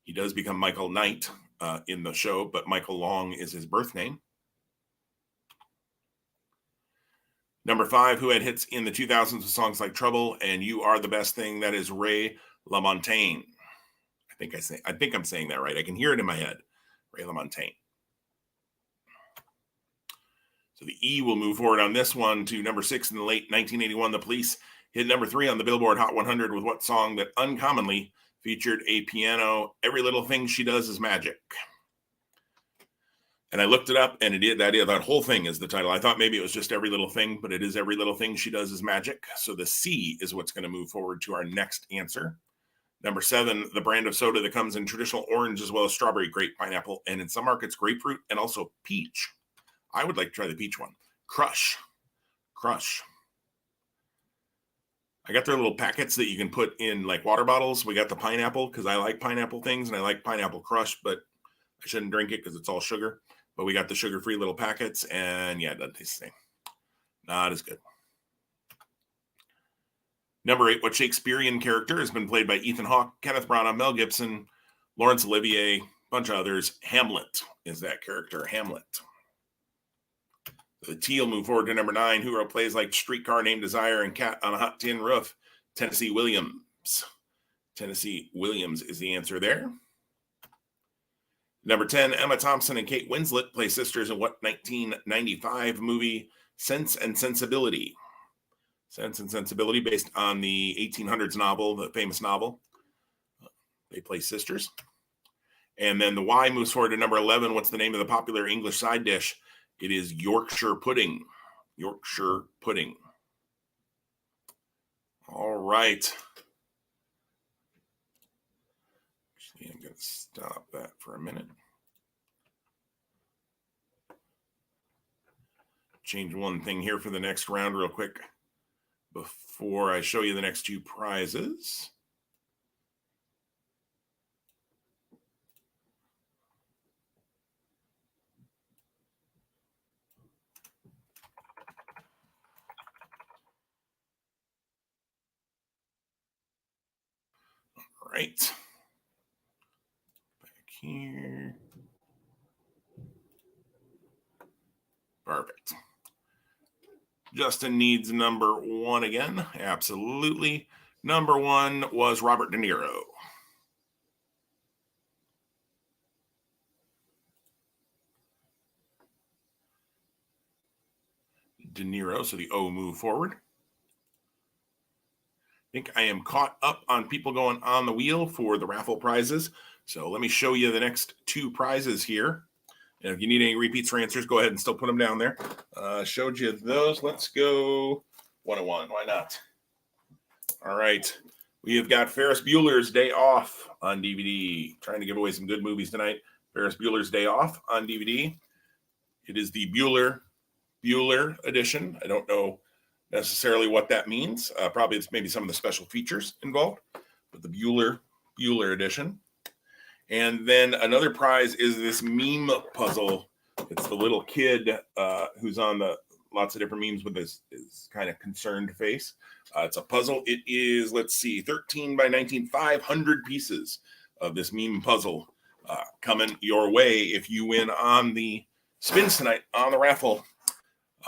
He does become Michael Knight in the show, but Michael Long is his birth name. Number 5, who had hits in the 2000s with songs like Trouble and You Are the Best Thing? That is Ray LaMontagne. I think I'm saying that right. I can hear it in my head. Ray LaMontagne. So the E will move forward on this one to number 6 in the late 1981. The Police hit number 3 on the Billboard Hot 100 with what song that uncommonly featured a piano? Every Little Thing She Does Is Magic. And I looked it up, and that whole thing is the title. I thought maybe it was just Every Little Thing, but it is Every Little Thing She Does Is Magic. So the C is what's going to move forward to our next answer. Number 7, the brand of soda that comes in traditional orange as well as strawberry, grape, pineapple, and in some markets, grapefruit, and also peach. I would like to try the peach one. Crush. I got their little packets that you can put in like water bottles. We got the pineapple because I like pineapple things, and I like pineapple crush, but I shouldn't drink it because it's all sugar. But we got the sugar-free little packets, and yeah, it doesn't taste the same. Not as good. Number 8, what Shakespearean character has been played by Ethan Hawke, Kenneth Branagh, Mel Gibson, Laurence Olivier, a bunch of others? Hamlet is that character, Hamlet. The T will move forward to number 9, who wrote plays like Streetcar Named Desire and Cat on a Hot Tin Roof? Tennessee Williams. Tennessee Williams is the answer there. Number 10, Emma Thompson and Kate Winslet play sisters in what 1995 movie? Sense and Sensibility. Sense and Sensibility, based on the 1800s novel, the famous novel. They play sisters. And then the Y moves forward to number 11. What's the name of the popular English side dish? It is Yorkshire pudding. Yorkshire pudding. All right. Actually, I'm going to stop that for a minute. Change one thing here for the next round real quick before I show you the next 2 prizes. All right. Back here. Perfect. Justin needs number 1 again. Absolutely. Number 1 was Robert De Niro. De Niro, so the O move forward. I think I am caught up on people going on the wheel for the raffle prizes. So let me show you the next 2 prizes here. And if you need any repeats for answers, go ahead and still put them down there. Showed you those. Let's go 101. Why not? All right. We have got Ferris Bueller's Day Off on DVD. Trying to give away some good movies tonight. Ferris Bueller's Day Off on DVD. It is the Bueller Bueller edition. I don't know necessarily what that means. Probably it's maybe some of the special features involved, but the Bueller edition. And then another prize is this meme puzzle. It's the little kid who's on the lots of different memes with his kind of concerned face. It's a puzzle. It is, let's see, 13 by 19, 500 pieces of this meme puzzle coming your way if you win on the spins tonight on the raffle.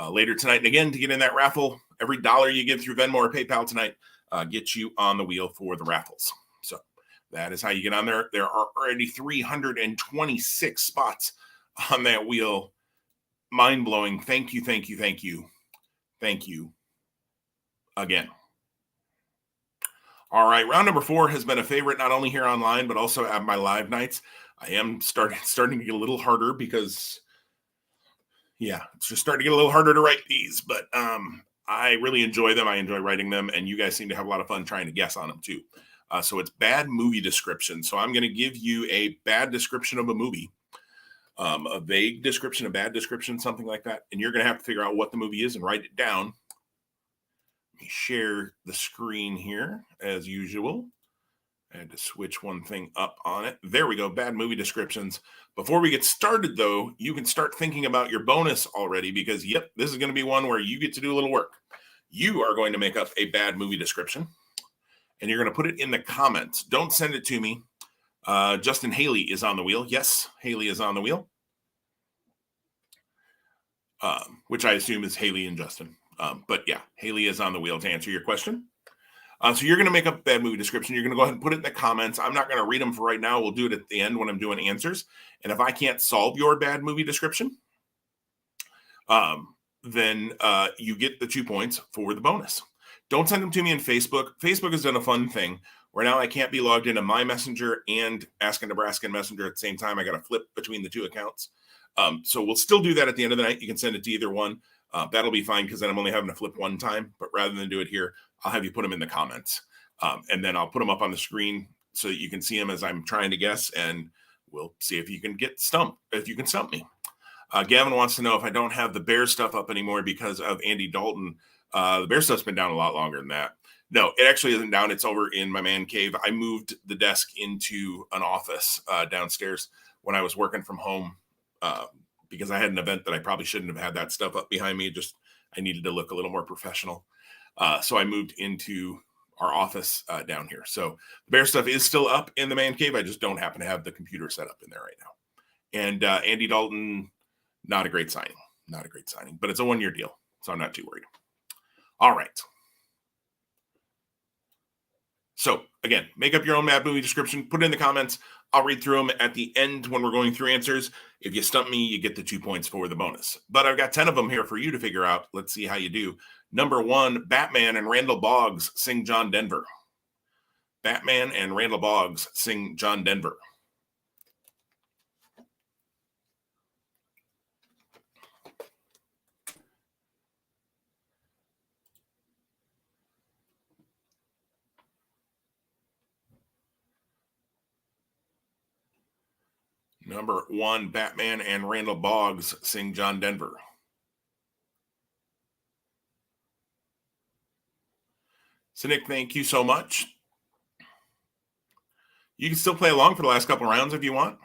Later tonight, and again, to get in that raffle, every dollar you give through Venmo or PayPal tonight gets you on the wheel for the raffles. So that is how you get on there. There are already 326 spots on that wheel. Mind-blowing. Thank you, thank you, thank you. Thank you again. All right, round number 4 has been a favorite, not only here online, but also at my live nights. I am starting to get a little harder because, yeah, it's just starting to get a little harder to write these, but I really enjoy them. I enjoy writing them, and you guys seem to have a lot of fun trying to guess on them too. So it's bad movie description. So I'm going to give you a bad description of a movie, a vague description, a bad description, something like that, and you're going to have to figure out what the movie is and write it down. Let me share the screen here as usual. I had to switch one thing up on it. There we go. Bad movie descriptions. Before we get started, though, you can start thinking about your bonus already because, yep, this is going to be one where you get to do a little work. You are going to make up a bad movie description, and you're going to put it in the comments. Don't send it to me. Justin Haley is on the wheel. Yes, Haley is on the wheel, which I assume is Haley and Justin. But, yeah, Haley is on the wheel to answer your question. So you're going to make up a bad movie description. You're going to go ahead and put it in the comments. I'm not going to read them for right now. We'll do it at the end when I'm doing answers. And if I can't solve your bad movie description, then you get the 2 points for the bonus. Don't send them to me in Facebook. Facebook has done a fun thing where now I can't be logged into my Messenger and Ask a Nebraskan Messenger at the same time. I got to flip between the 2 accounts. So we'll still do that at the end of the night. You can send it to either one. That'll be fine because then I'm only having to flip one time. But rather than do it here, I'll have you put them in the comments. And then I'll put them up on the screen so that you can see them as I'm trying to guess. And we'll see if you can get stumped, if you can stump me. Gavin wants to know if I don't have the Bear stuff up anymore because of Andy Dalton. The Bear stuff's been down a lot longer than that. No, it actually isn't down. It's over in my man cave. I moved the desk into an office downstairs when I was working from home because I had an event that I probably shouldn't have had that stuff up behind me. Just I needed to look a little more professional. So I moved into our office down here. So the Bear stuff is still up in the man cave. I just don't happen to have the computer set up in there right now. And Andy Dalton, not a great signing. Not a great signing, but it's a 1-year deal. So I'm not too worried. All right. So again, make up your own bad movie description, put it in the comments. I'll read through them at the end when we're going through answers. If you stump me, you get the 2 points for the bonus. But I've got 10 of them here for you to figure out. Let's see how you do. Number 1, Batman and Randall Boggs sing John Denver. Batman and Randall Boggs sing John Denver. Number 1, Batman and Randall Boggs sing John Denver. So, Nick, thank you so much. You can still play along for the last couple of rounds if you want.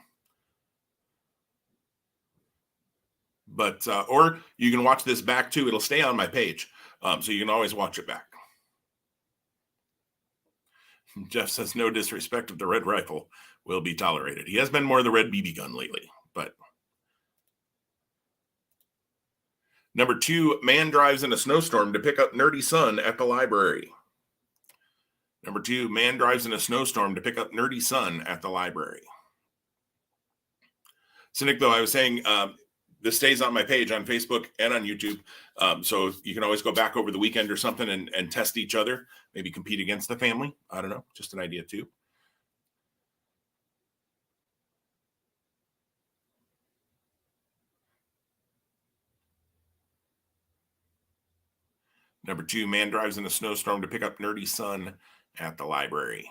But, or you can watch this back too. It'll stay on my page. So you can always watch it back. Jeff says, no disrespect of the red rifle will be tolerated. He has been more the red BB gun lately, but. Number 2, man drives in a snowstorm to pick up nerdy son at the library. Number 2, man drives in a snowstorm to pick up nerdy son at the library. So, Nick, though, I was saying this stays on my page on Facebook and on YouTube. So you can always go back over the weekend or something and test each other, maybe compete against the family. I don't know, just an idea too. Number 2, man drives in a snowstorm to pick up nerdy son at the library.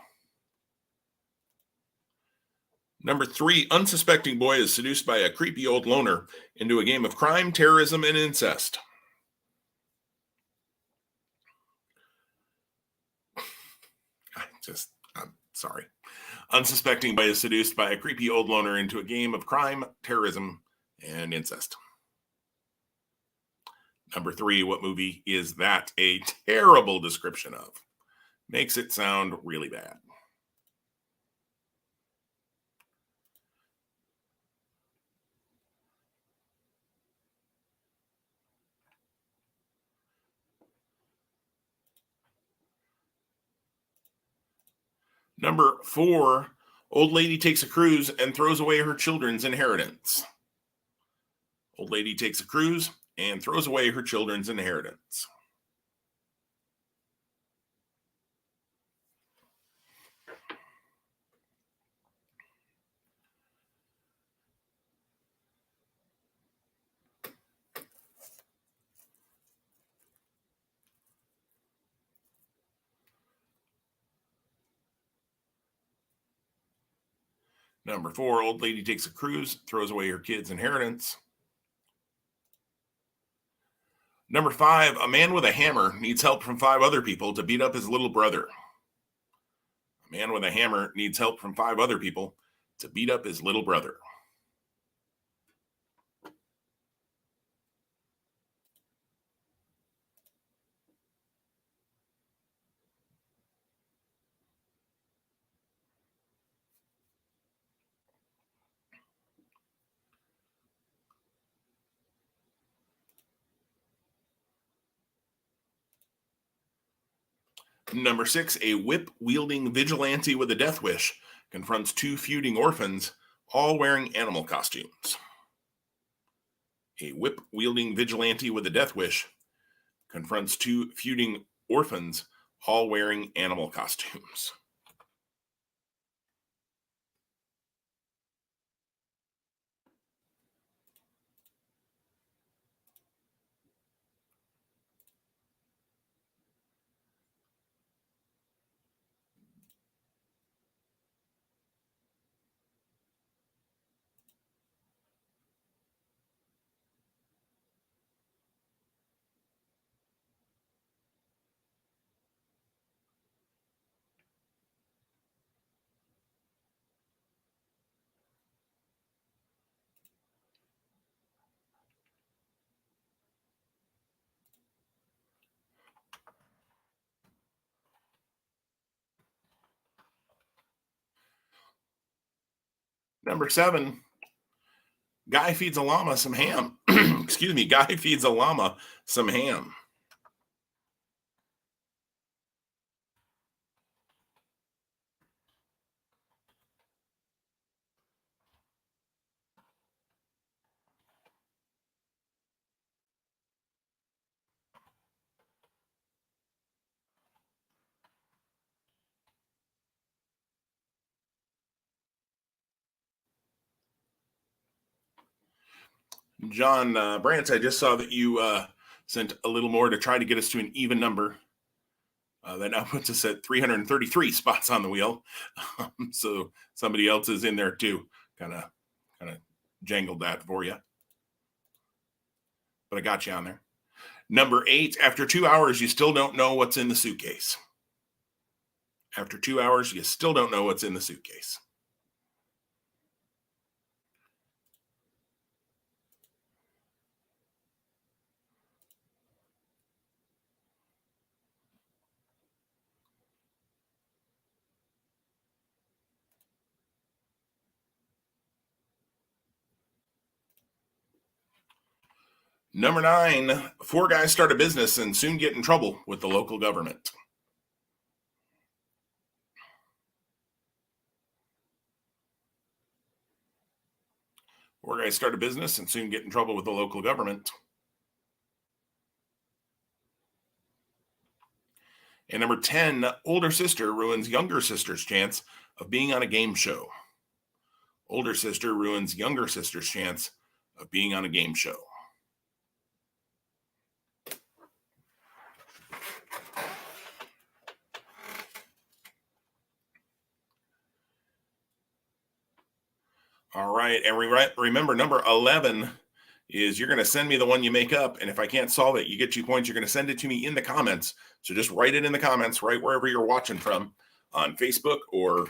Number 3, unsuspecting boy is seduced by a creepy old loner into a game of crime, terrorism, and incest. I'm sorry. Unsuspecting boy is seduced by a creepy old loner into a game of crime, terrorism, and incest. Number 3, what movie is that a terrible description of? Makes it sound really bad. Number 4, old lady takes a cruise and throws away her children's inheritance. Old lady takes a cruise and throws away her children's inheritance. Number 4, old lady takes a cruise, throws away her kids' inheritance. Number 5, a man with a hammer needs help from 5 other people to beat up his little brother. A man with a hammer needs help from 5 other people to beat up his little brother. Number 6, a whip-wielding vigilante with a death wish confronts 2 feuding orphans, all wearing animal costumes. A whip-wielding vigilante with a death wish confronts 2 feuding orphans, all wearing animal costumes. Number 7, guy feeds a llama some ham. Excuse me, guy feeds a llama some ham. John Brandt, I just saw that you sent a little more to try to get us to an even number. That now puts us at 333 spots on the wheel. So somebody else is in there too. Kind of jangled that for you. But I got you on there. Number 8, after 2 hours, you still don't know what's in the suitcase. After 2 hours, you still don't know what's in the suitcase. Number 9, 4 guys start a business and soon get in trouble with the local government. 4 guys start a business and soon get in trouble with the local government. And number 10, older sister ruins younger sister's chance of being on a game show. Older sister ruins younger sister's chance of being on a game show. All right. And remember, number 11 is you're going to send me the one you make up. And if I can't solve it, you get 2 points. You're going to send it to me in the comments. So just write it in the comments right wherever you're watching from. on Facebook or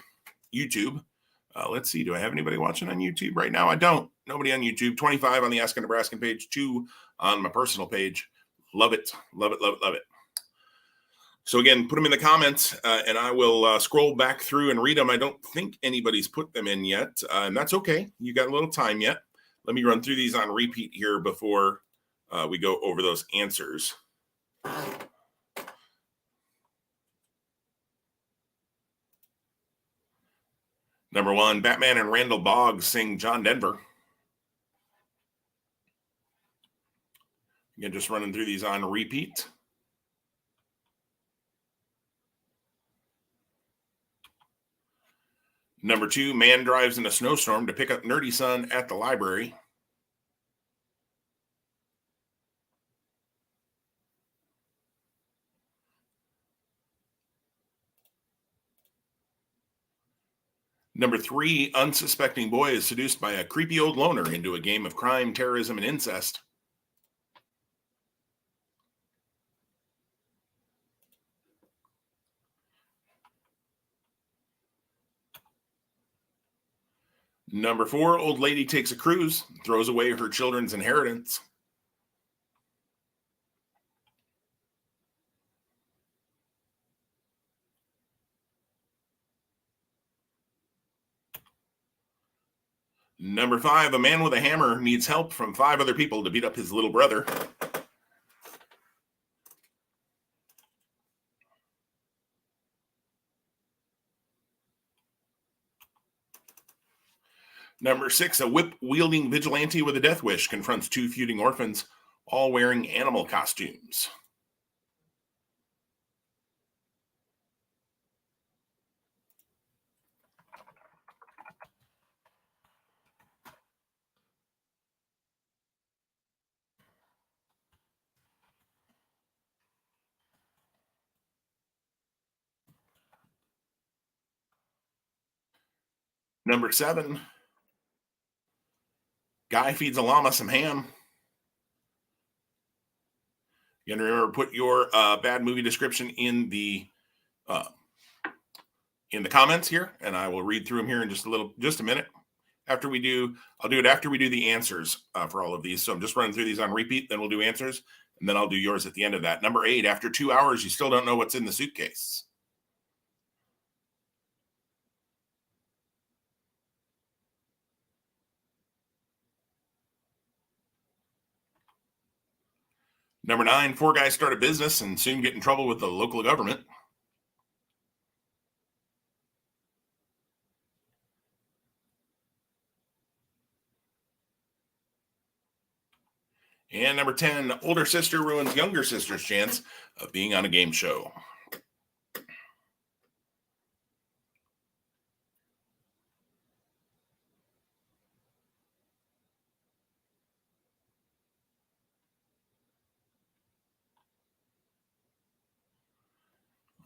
YouTube. Let's see. Do I have anybody watching on YouTube right now? I don't. Nobody on YouTube. 25 on the Ask a Nebraskan page, 2 on my personal page. Love it. Love it. Love it. Love it. So again, put them in the comments and I will scroll back through and read them. I don't think anybody's put them in yet, and that's okay. You got a little time yet. Let me run through these on repeat here before we go over those answers. Number 1, Batman and Randall Boggs sing John Denver. Again, just running through these on repeat. Number 2, man drives in a snowstorm to pick up nerdy son at the library. Number 3, unsuspecting boy is seduced by a creepy old loner into a game of crime, terrorism, and incest. Number 4, old lady takes a cruise, throws away her children's inheritance. Number 5, a man with a hammer needs help from 5 other people to beat up his little brother. Number 6, a whip-wielding vigilante with a death wish confronts 2 feuding orphans, all wearing animal costumes. Number 7, guy feeds a llama some ham. You gotta remember, put your bad movie description in the comments here, and I will read through them here in just a minute. After we do, I'll do it after we do the answers for all of these. So I'm just running through these on repeat, then we'll do answers, and then I'll do yours at the end of that. Number 8, after 2 hours, you still don't know what's in the suitcase. Number 9, 4 guys start a business and soon get in trouble with the local government. And number 10, older sister ruins younger sister's chance of being on a game show.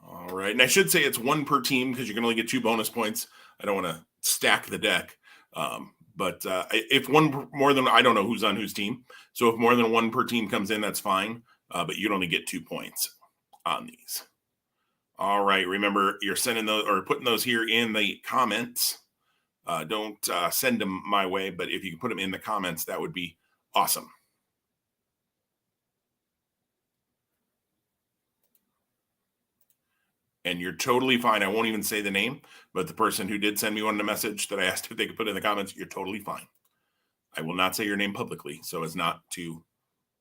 All right. And I should say it's 1 per team because you can only get 2 bonus points. I don't want to stack the deck. But if one more than, I don't know who's on whose team. So if more than 1 per team comes in, that's fine. But you'd only get 2 points on these. All right. Remember, you're sending those or putting those here in the comments. Don't send them my way, but if you can put them in the comments, that would be awesome. And you're totally fine. I won't even say the name, but the person who did send me one in a message that I asked if they could put in the comments, you're totally fine. I will not say your name publicly so as not to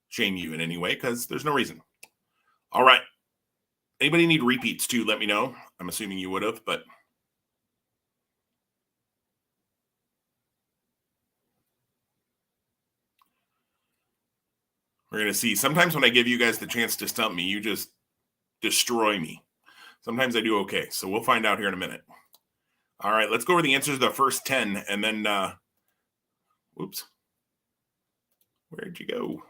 shame you in any way because there's no reason. All right. Anybody need repeats too? Let me know. I'm assuming you would have, but we're going to see. Sometimes when I give you guys the chance to stump me, you just destroy me. Sometimes I do okay. So we'll find out here in a minute. All right, let's go over the answers to the first 10 and then, whoops. Where'd you go?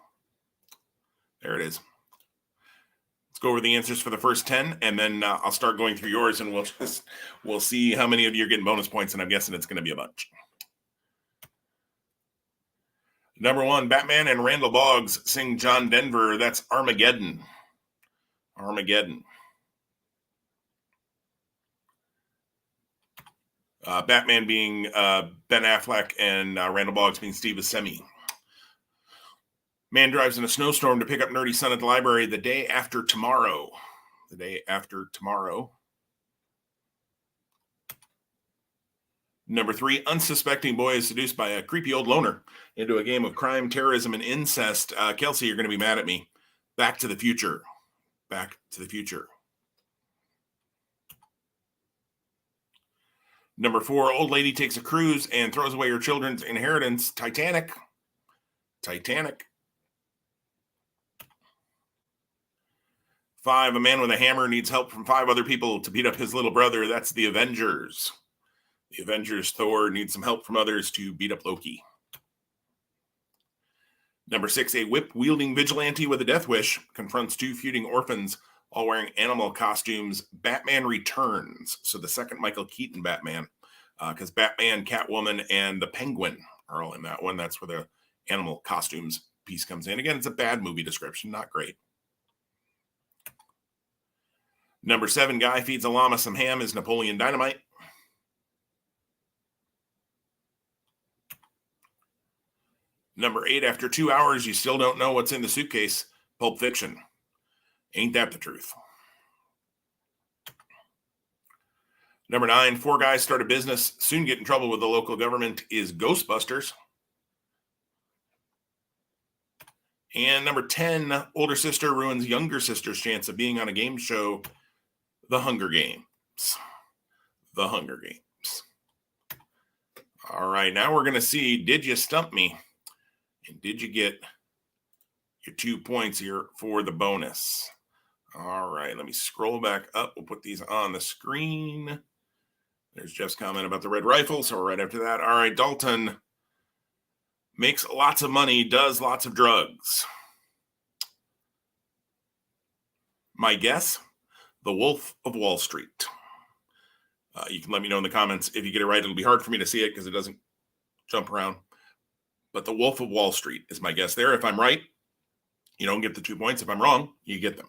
There it is. Let's go over the answers for the first 10 and then I'll start going through yours and we'll see how many of you are getting bonus points, and I'm guessing it's going to be a bunch. Number 1, Batman and Randall Boggs sing John Denver. That's Armageddon. Armageddon. Batman being Ben Affleck and Randall Boggs being Steve Buscemi. Man drives in a snowstorm to pick up nerdy son at the library the day after tomorrow. The day after tomorrow. Number 3, unsuspecting boy is seduced by a creepy old loner into a game of crime, terrorism, and incest. Kelsey, you're going to be mad at me. Back to the Future. Back to the Future. Number 4, old lady takes a cruise and throws away her children's inheritance. Titanic. Titanic. 5, a man with a hammer needs help from 5 other people to beat up his little brother. That's the Avengers. The Avengers, Thor, needs some help from others to beat up Loki. Number 6, a whip-wielding vigilante with a death wish confronts 2 feuding orphans, all wearing animal costumes. Batman Returns. So the second Michael Keaton Batman, because Batman, Catwoman, and the Penguin are all in that one. That's where the animal costumes piece comes in. Again, it's a bad movie description, not great. Number 7, guy feeds a llama some ham is Napoleon Dynamite. Number 8, after 2 hours, you still don't know what's in the suitcase. Pulp Fiction. Ain't that the truth? Number 9, 4 guys start a business, soon get in trouble with the local government is Ghostbusters. And number 10, older sister ruins younger sister's chance of being on a game show, The Hunger Games. The Hunger Games. All right, now we're going to see, did you stump me? And did you get your 2 points here for the bonus? All right, let me scroll back up. We'll put these on the screen. There's Jeff's comment about the red rifle. So right after that. All right, Dalton makes lots of money, does lots of drugs. My guess, The Wolf of Wall Street. You can let me know in the comments. If you get it right, it'll be hard for me to see it because it doesn't jump around. But The Wolf of Wall Street is my guess there. If I'm right, you don't get the 2 points. If I'm wrong, you get them.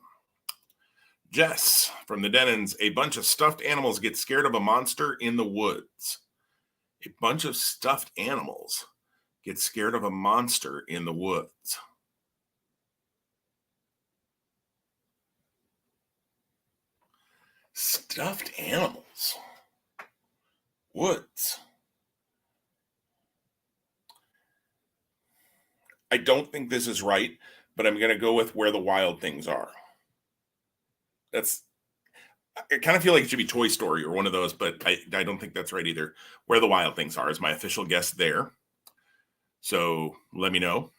Jess from the Denons, a bunch of stuffed animals get scared of a monster in the woods. A bunch of stuffed animals get scared of a monster in the woods. Stuffed animals. Woods. I don't think this is right, but I'm going to go with Where the Wild Things Are. I kind of feel like it should be Toy Story or one of those, but I don't think that's right either. Where the Wild Things Are is my official guess there. So let me know.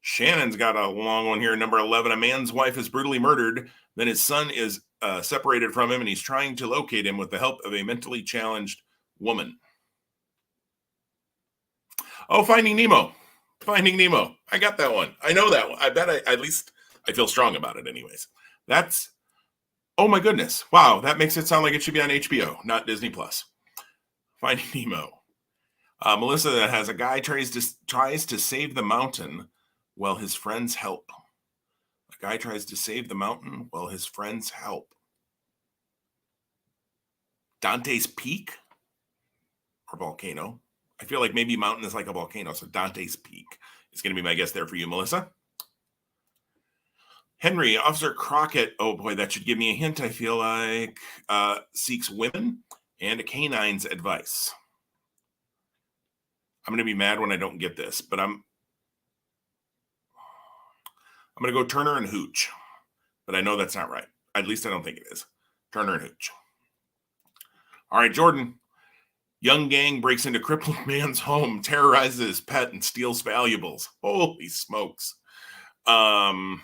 Shannon's got a long one here. Number 11, a man's wife is brutally murdered. Then his son is separated from him, and he's trying to locate him with the help of a mentally challenged woman. Oh, Finding Nemo. Finding Nemo. I got that one. I know that one. I bet at least I feel strong about it anyways. That's, oh my goodness. Wow, that makes it sound like it should be on HBO, not Disney+. Finding Nemo. Melissa has a guy tries to save the mountain while his friends help. A guy tries to save the mountain while his friends help. Dante's Peak or Volcano. I feel like maybe mountain is like a volcano, so Dante's Peak is going to be my guess there for you, Melissa. Henry, Officer Crockett, oh boy, that should give me a hint, I feel like, seeks women and a canine's advice. I'm going to be mad when I don't get this, but I'm going to go Turner and Hooch, but I know that's not right. At least I don't think it is. Turner and Hooch. All right, Jordan. Young gang breaks into crippled man's home, terrorizes his pet, and steals valuables. Holy smokes. Young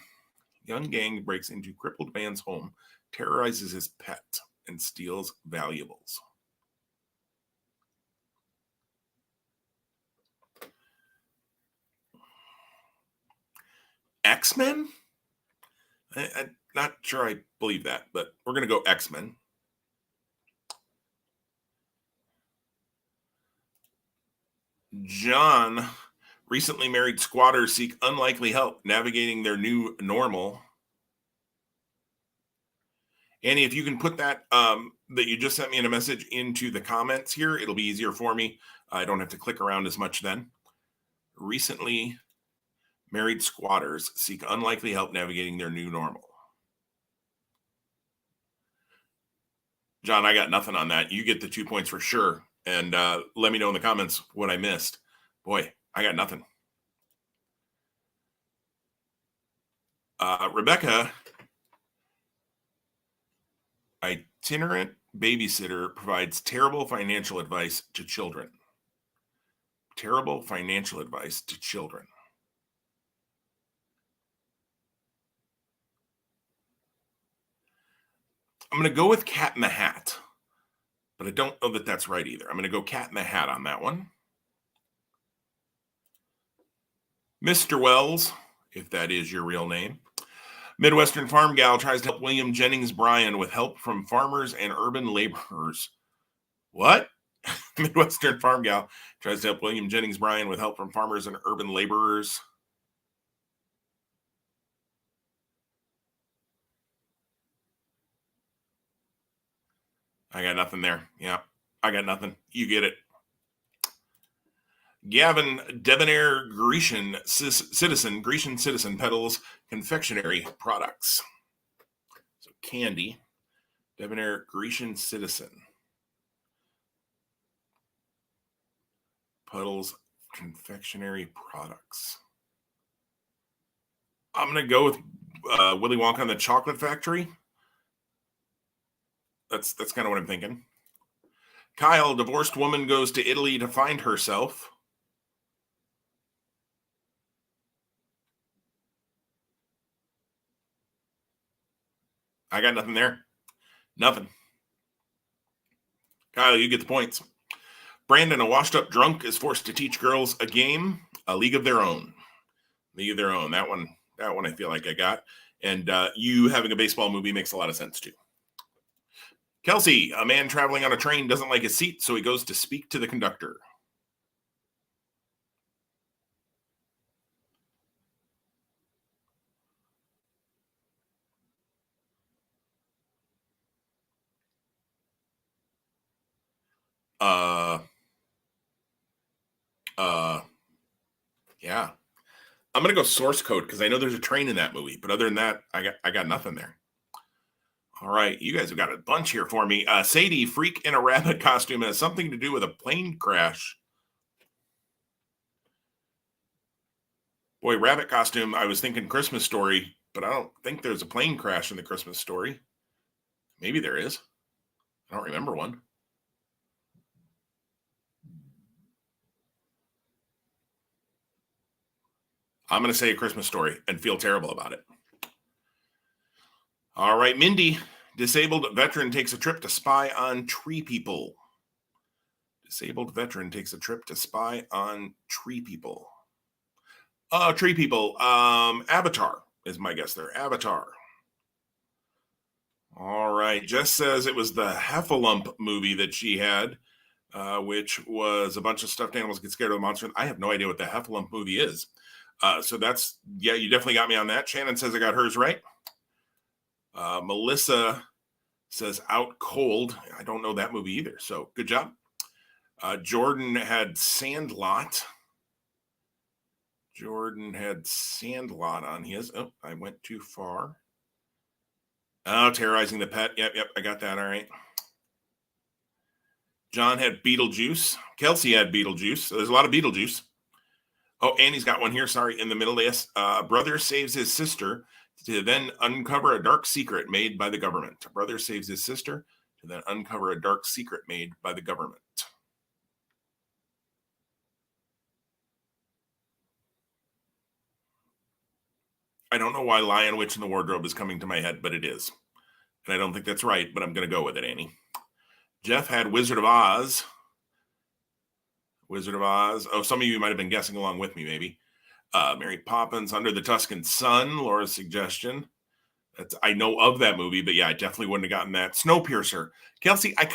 gang breaks into crippled man's home, terrorizes his pet, and steals valuables. X-Men? I'm not sure I believe that, but we're going to go X-Men. John, recently married squatters seek unlikely help navigating their new normal. Annie, if you can put that that you just sent me in a message into the comments here, it'll be easier for me. I don't have to click around as much then. Recently married squatters seek unlikely help navigating their new normal. John, I got nothing on that. You get the 2 points for sure. And let me know in the comments what I missed. Boy, I got nothing. Rebecca, itinerant babysitter, provides terrible financial advice to children. Terrible financial advice to children. I'm going to go with Cat in the Hat, but I don't know that that's right either. I'm going to go Cat in the Hat on that one. Mr. Wells, if that is your real name. Midwestern farm gal tries to help William Jennings Bryan with help from farmers and urban laborers. What? Midwestern farm gal tries to help William Jennings Bryan with help from farmers and urban laborers. I got nothing there. Yeah, I got nothing. You get it. Gavin, debonair Grecian citizen peddles confectionery products. So candy, debonair Grecian citizen peddles confectionery products. I'm gonna go with Willy Wonka and the Chocolate Factory. That's kind of what I'm thinking. Kyle, divorced woman goes to Italy to find herself. I got nothing there. Nothing. Kyle, you get the points. Brandon, a washed up drunk, is forced to teach girls a game, A League of Their Own. League of Their Own. That one I feel like I got. And you having a baseball movie makes a lot of sense too. Kelsey, a man traveling on a train doesn't like his seat, so he goes to speak to the conductor. Yeah. I'm gonna go source code because I know there's a train in that movie, but other than that, I got nothing there. All right, you guys have got a bunch here for me. Sadie, freak in a rabbit costume, has something to do with a plane crash. Boy, rabbit costume, I was thinking Christmas Story, but I don't think there's a plane crash in the Christmas Story. Maybe there is. I don't remember one. I'm going to say A Christmas Story and feel terrible about it. All right, Mindy, disabled veteran takes a trip to spy on tree people. Disabled veteran takes a trip to spy on tree people. Tree people. Avatar is my guess there. Avatar. All right. Jess says it was the Heffalump movie that she had, which was a bunch of stuffed animals get scared of the monster. I have no idea what the Heffalump movie is. So that's, yeah, you definitely got me on that. Shannon says I got hers right. Melissa says Out Cold. I don't know that movie either. So good job. Jordan had Sandlot. Jordan had Sandlot on his. Oh, I went too far. Oh, Terrorizing the Pet. Yep, I got that. All right. John had Beetlejuice. Kelsey had Beetlejuice. So there's a lot of Beetlejuice. Oh, Annie's got one here. Sorry, in the middle. Yes. Brother saves his sister to then uncover a dark secret made by the government. Brother saves his sister to then uncover a dark secret made by the government. I don't know why Lion Witch in the Wardrobe is coming to my head, but it is. And I don't think that's right, but I'm going to go with it, Annie. Jeff had Wizard of Oz. Wizard of Oz. Oh, some of you might have been guessing along with me, maybe. Mary Poppins, Under the Tuscan Sun, Laura's suggestion. I know of that movie, but yeah, I definitely wouldn't have gotten that. Snowpiercer. Kelsey, I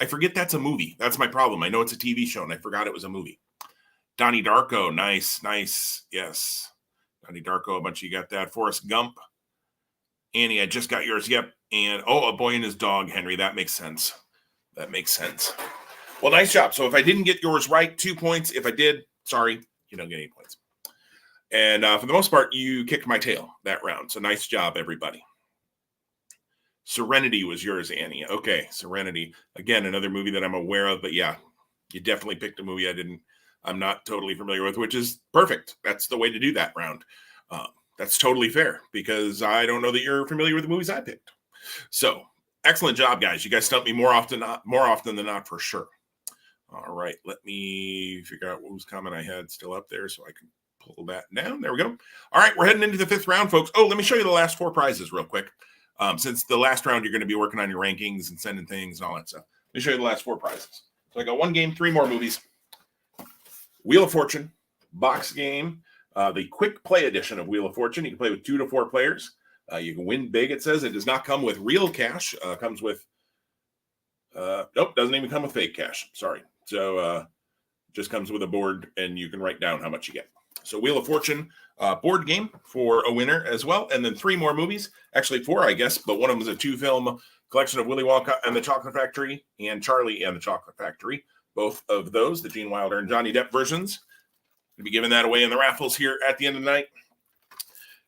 forget that's a movie. That's my problem. I know it's a TV show, and I forgot it was a movie. Donnie Darko. Nice. Yes. Donnie Darko, a bunch of you got that. Forrest Gump. Annie, I just got yours. Yep. And A Boy and His Dog, Henry. That makes sense. That makes sense. Well, nice job. So if I didn't get yours right, 2 points. If I did, sorry, you don't get any points. And for the most part, you kicked my tail that round. So nice job, everybody. Serenity was yours, Annie. Okay, Serenity. Again, another movie that I'm aware of, but yeah, you definitely picked a movie I'm not totally familiar with, which is perfect. That's the way to do that round. That's totally fair because I don't know that you're familiar with the movies I picked. So excellent job, guys. You guys stumped me more often than not for sure. All right, let me figure out whose comment I had still up there so I can pull that down. There we go. All right, we're heading into the 5th round, folks. Oh, let me show you the last 4 prizes real quick. Since the last round, you're going to be working on your rankings and sending things and all that stuff. Let me show you the last 4 prizes. So I got 1 game, 3 more movies. Wheel of Fortune, box game, the quick play edition of Wheel of Fortune. You can play with 2 to 4 players. You can win big, it says. It does not come with real cash. Comes with, nope, doesn't even come with fake cash. Sorry. So just comes with a board, and you can write down how much you get. So Wheel of Fortune board game for a winner as well. And then 3 more movies. Actually 4, I guess, but one of them is a 2-film collection of Willy Wonka and the Chocolate Factory and Charlie and the Chocolate Factory. Both of those, the Gene Wilder and Johnny Depp versions. Going to be giving that away in the raffles here at the end of the night.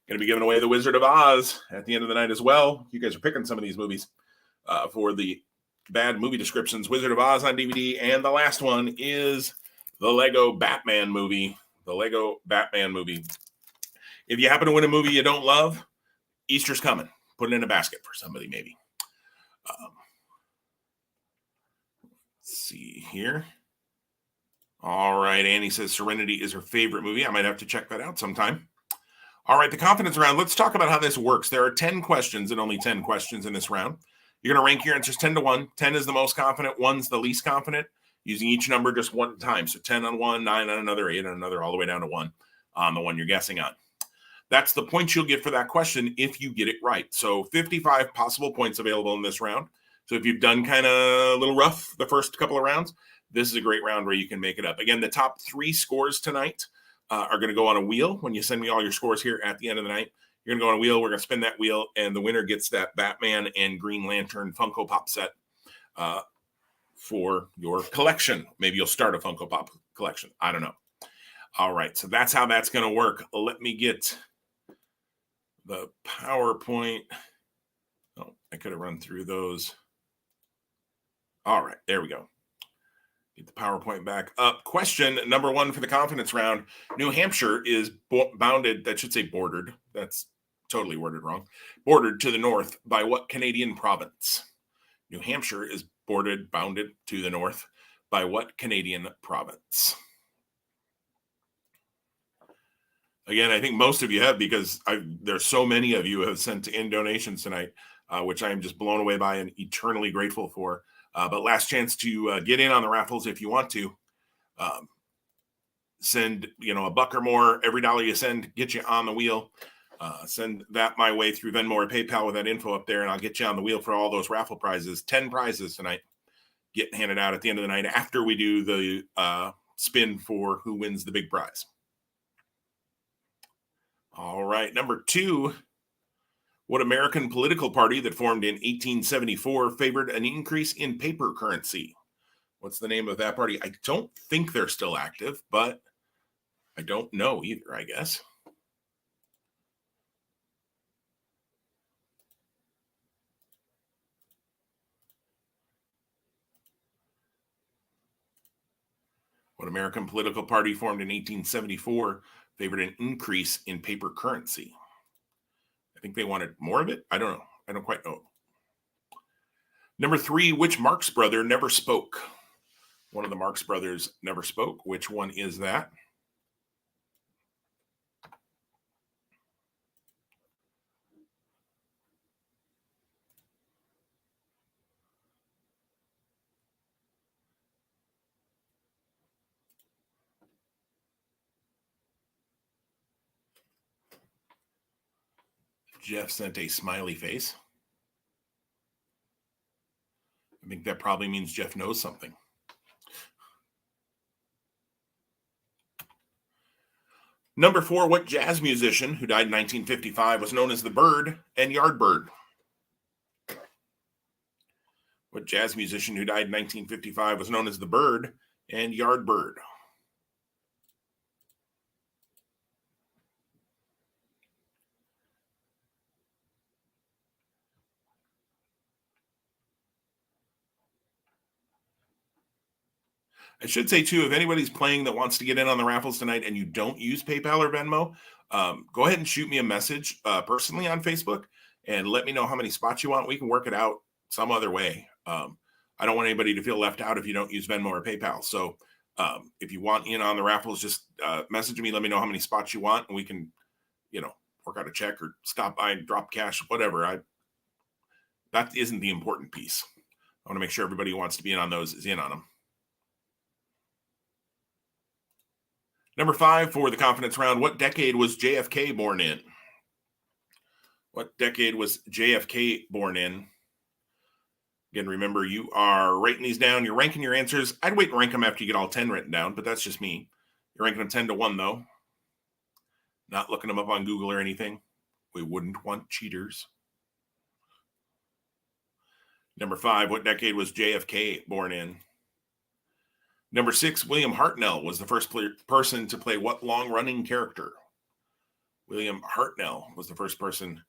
Going to be giving away The Wizard of Oz at the end of the night as well. You guys are picking some of these movies for the bad movie descriptions. Wizard of Oz on DVD. And the last one is the Lego Batman movie. The Lego Batman movie. If you happen to win a movie you don't love, Easter's coming. Put it in a basket for somebody, maybe. Let's see here. All right, Annie says Serenity is her favorite movie. I might have to check that out sometime. All right, the confidence round. Let's talk about how this works. There are 10 questions and only 10 questions in this round. You're going to rank your answers 10 to 1. 10 is the most confident, 1's the least confident, using each number just 1 time. So 10 on one, 9 on another, 8 on another, all the way down to 1 on the one you're guessing on. That's the points you'll get for that question if you get it right. So 55 possible points available in this round. So if you've done kind of a little rough the first couple of rounds, this is a great round where you can make it up. Again, the top 3 scores tonight are going to go on a wheel. When you send me all your scores here at the end of the night, you're going to go on a wheel. We're going to spin that wheel, and the winner gets that Batman and Green Lantern Funko Pop set for your collection. Maybe you'll start a Funko Pop collection. I don't know. All right, so that's how that's going to work. Let me get the PowerPoint. Oh, I could have run through those. All right, there we go. Get the PowerPoint back up. Question number 1 for the confidence round. New Hampshire is bounded, that should say bordered. That's totally worded wrong. Bordered to the north by what Canadian province? New Hampshire is bounded to the north by what Canadian province? Again, I think most of you have, because there's so many of you who have sent in donations tonight, which I am just blown away by and eternally grateful for. But last chance to get in on the raffles if you want to. Send $1 or more. Every dollar you send gets you on the wheel. Send that my way through Venmo or PayPal with that info up there, and I'll get you on the wheel for all those raffle prizes. 10 prizes tonight get handed out at the end of the night after we do the spin for who wins the big prize. All right, number 2. What American political party that formed in 1874 favored an increase in paper currency? What's the name of that party? I don't think they're still active, but I don't know either, I guess. What American political party formed in 1874 favored an increase in paper currency? I think they wanted more of it. I don't know. I don't quite know. Number 3, which Marx brother never spoke? One of the Marx brothers never spoke. Which one is that? Jeff sent a smiley face. I think that probably means Jeff knows something. Number 4, what jazz musician who died in 1955 was known as the Bird and Yardbird? What jazz musician who died in 1955 was known as the Bird and Yardbird? I should say too, if anybody's playing that wants to get in on the raffles tonight and you don't use PayPal or Venmo, go ahead and shoot me a message personally on Facebook and let me know how many spots you want. We can work it out some other way. I don't want anybody to feel left out if you don't use Venmo or PayPal. So if you want in on the raffles, just message me. Let me know how many spots you want, and we can, work out a check or stop by and drop cash, whatever. That isn't the important piece. I want to make sure everybody who wants to be in on those is in on them. Number 5 for the confidence round. What decade was JFK born in? What decade was JFK born in? Again, remember, you are writing these down. You're ranking your answers. I'd wait and rank them after you get all 10 written down, but that's just me. You're ranking them 10 to 1, though. Not looking them up on Google or anything. We wouldn't want cheaters. Number 5, what decade was JFK born in? Number 6, William Hartnell was the first person to play what long-running character? William Hartnell was the first person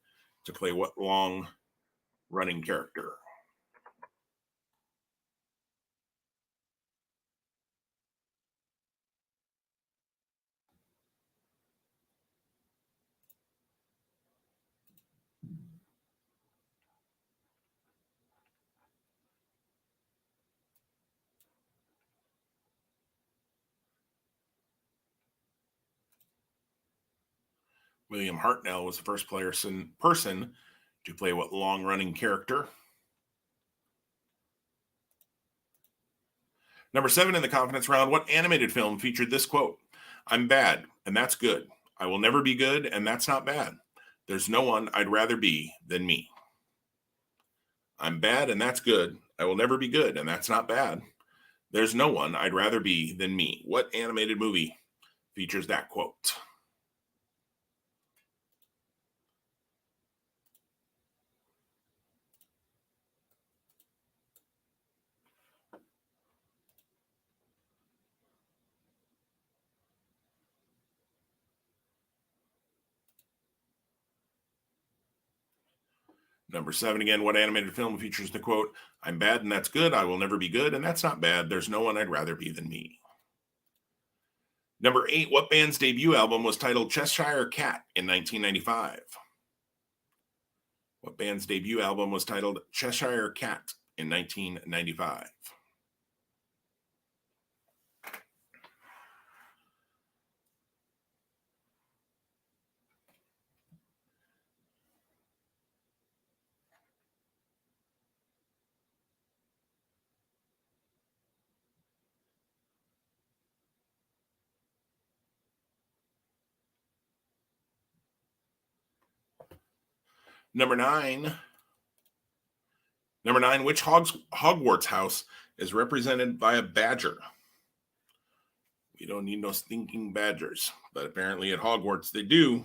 to play what long-running character? William Hartnell was the first person to play what long-running character? Number 7 in the confidence round, what animated film featured this quote? I'm bad, and that's good. I will never be good, and that's not bad. There's no one I'd rather be than me. I'm bad, and that's good. I will never be good, and that's not bad. There's no one I'd rather be than me. What animated movie features that quote? Number 7 again, what animated film features the quote, I'm bad and that's good, I will never be good, and that's not bad, there's no one I'd rather be than me. Number 8, what band's debut album was titled Cheshire Cat in 1995? What band's debut album was titled Cheshire Cat in 1995? Number 9, which Hogwarts house is represented by a badger? We don't need no stinking badgers, but apparently at Hogwarts they do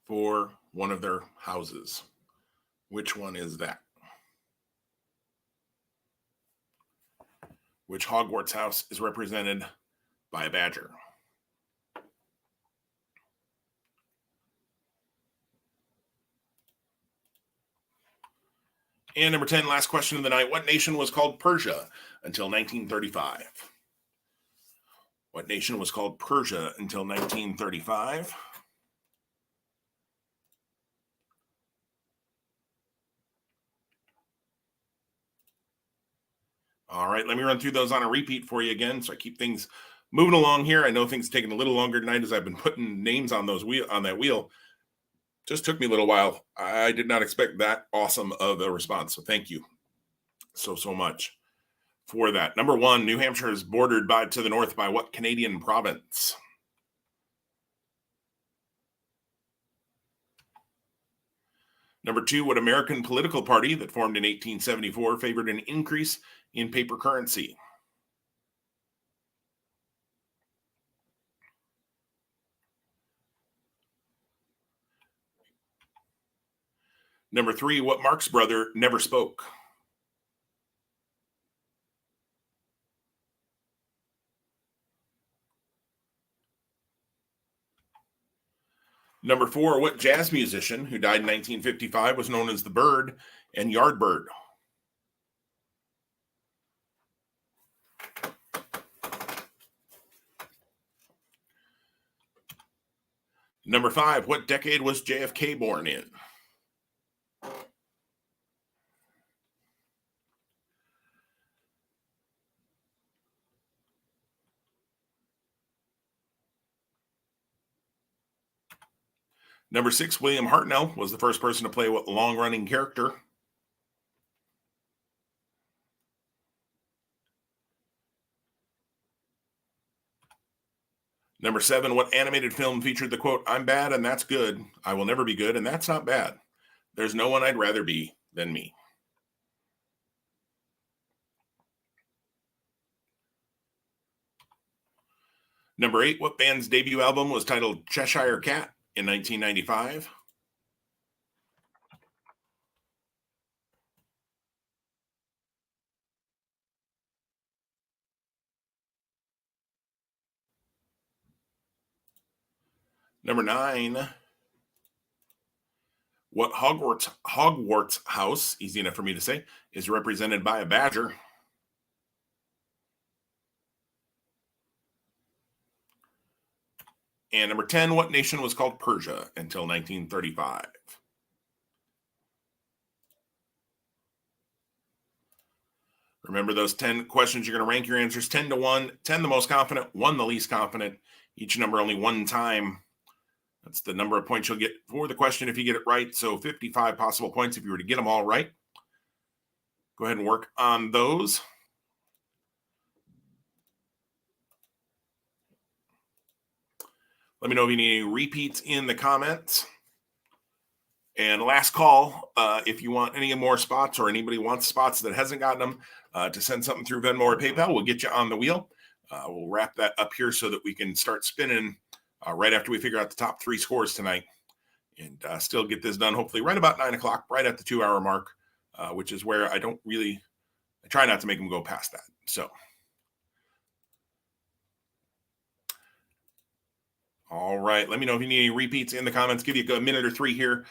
for one of their houses. Which one is that? Which Hogwarts house is represented by a badger? And number 10, last question of the night. What nation was called Persia until 1935? What nation was called Persia until 1935? All right, let me run through those on a repeat for you again, so I keep things moving along here. I know things taking a little longer tonight as I've been putting names on that wheel. Just took me a little while. I did not expect that awesome of a response, so thank you so much for that. Number 1, New Hampshire is bordered to the north by what Canadian province? Number 2, what American political party that formed in 1874 favored an increase in paper currency? Number 3, what Marx brother never spoke? Number 4, what jazz musician who died in 1955 was known as the Bird and Yardbird? Number 5, what decade was JFK born in? Number 6, William Hartnell was the first person to play what long-running character? Number 7, what animated film featured the quote, "I'm bad and that's good. I will never be good and that's not bad. There's no one I'd rather be than me." Number 8, what band's debut album was titled Cheshire Cat in 1995? Number 9, what Hogwarts house, easy enough for me to say, is represented by a badger? And number 10, what nation was called Persia until 1935? Remember those 10 questions, you're going to rank your answers 10 to 1, 10 the most confident, 1 the least confident, each number only one time. That's the number of points you'll get for the question if you get it right. So 55 possible points if you were to get them all right. Go ahead and work on those. Let me know if you need any repeats in the comments. And last call, if you want any more spots or anybody wants spots that hasn't gotten them, to send something through Venmo or PayPal, we'll get you on the wheel. We'll wrap that up here so that we can start spinning right after we figure out the top 3 scores tonight, and still get this done hopefully right about 9 o'clock, right at the 2-hour mark, which is where I try not to make them go past that. So, all right, let me know if you need any repeats in the comments. Give you a minute or 3 here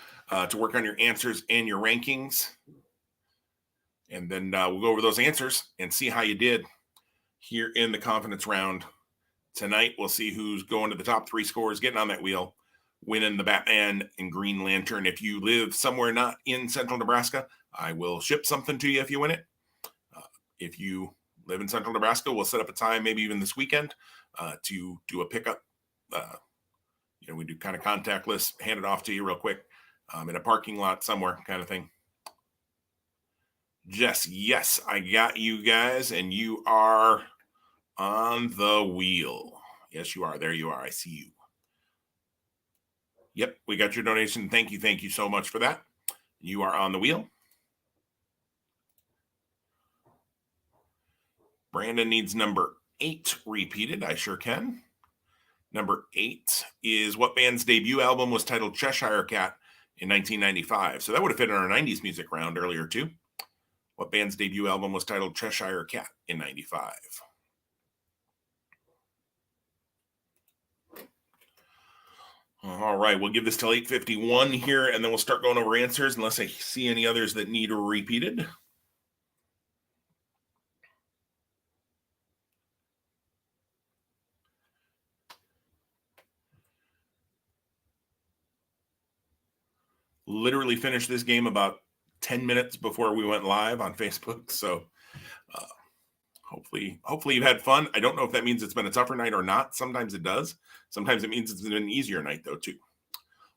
to work on your answers and your rankings. And then we'll go over those answers and see how you did here in the confidence round. Tonight, we'll see who's going to the top 3 scores, getting on that wheel, winning the Batman and Green Lantern. If you live somewhere not in central Nebraska, I will ship something to you if you win it. If you live in central Nebraska, we'll set up a time, maybe even this weekend, to do a pickup. We do kind of contactless, hand it off to you real quick in a parking lot somewhere kind of thing. Jess, yes, I got you guys, and you are on the wheel. Yes, you are. There you are. I see you. Yep, we got your donation. Thank you so much for that. You are on the wheel. Brandon needs number 8 repeated. I sure can. Number 8 is what band's debut album was titled Cheshire Cat in 1995. So that would have fit in our 90s music round earlier too. What band's debut album was titled Cheshire Cat in 95? All right, we'll give this till 8:51 here, and then we'll start going over answers unless I see any others that need repeated. Literally finished this game about 10 minutes before we went live on Facebook. So hopefully you've had fun. I don't know if that means it's been a tougher night or not. Sometimes it does. Sometimes it means it's been an easier night though too.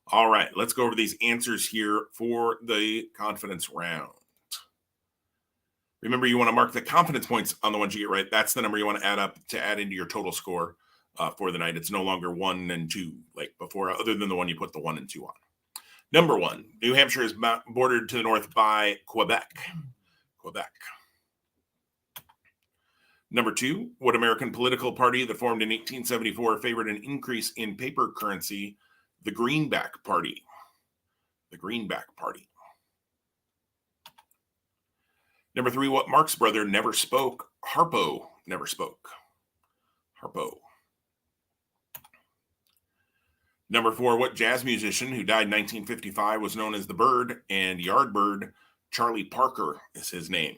All right, let's go over these answers here for the confidence round. Remember, you want to mark the confidence points on the ones you get right. That's the number you want to add up to add into your total score for the night. It's no longer 1 and 2 like before, other than the one you put the 1 and 2 on. Number 1, New Hampshire is bordered to the north by Quebec. Number 2, what American political party that formed in 1874 favored an increase in paper currency? The Greenback Party. Number 3, what Marx brother never spoke? Harpo never spoke. Harpo. Number 4, what jazz musician who died in 1955 was known as the Bird and Yardbird? Charlie Parker is his name.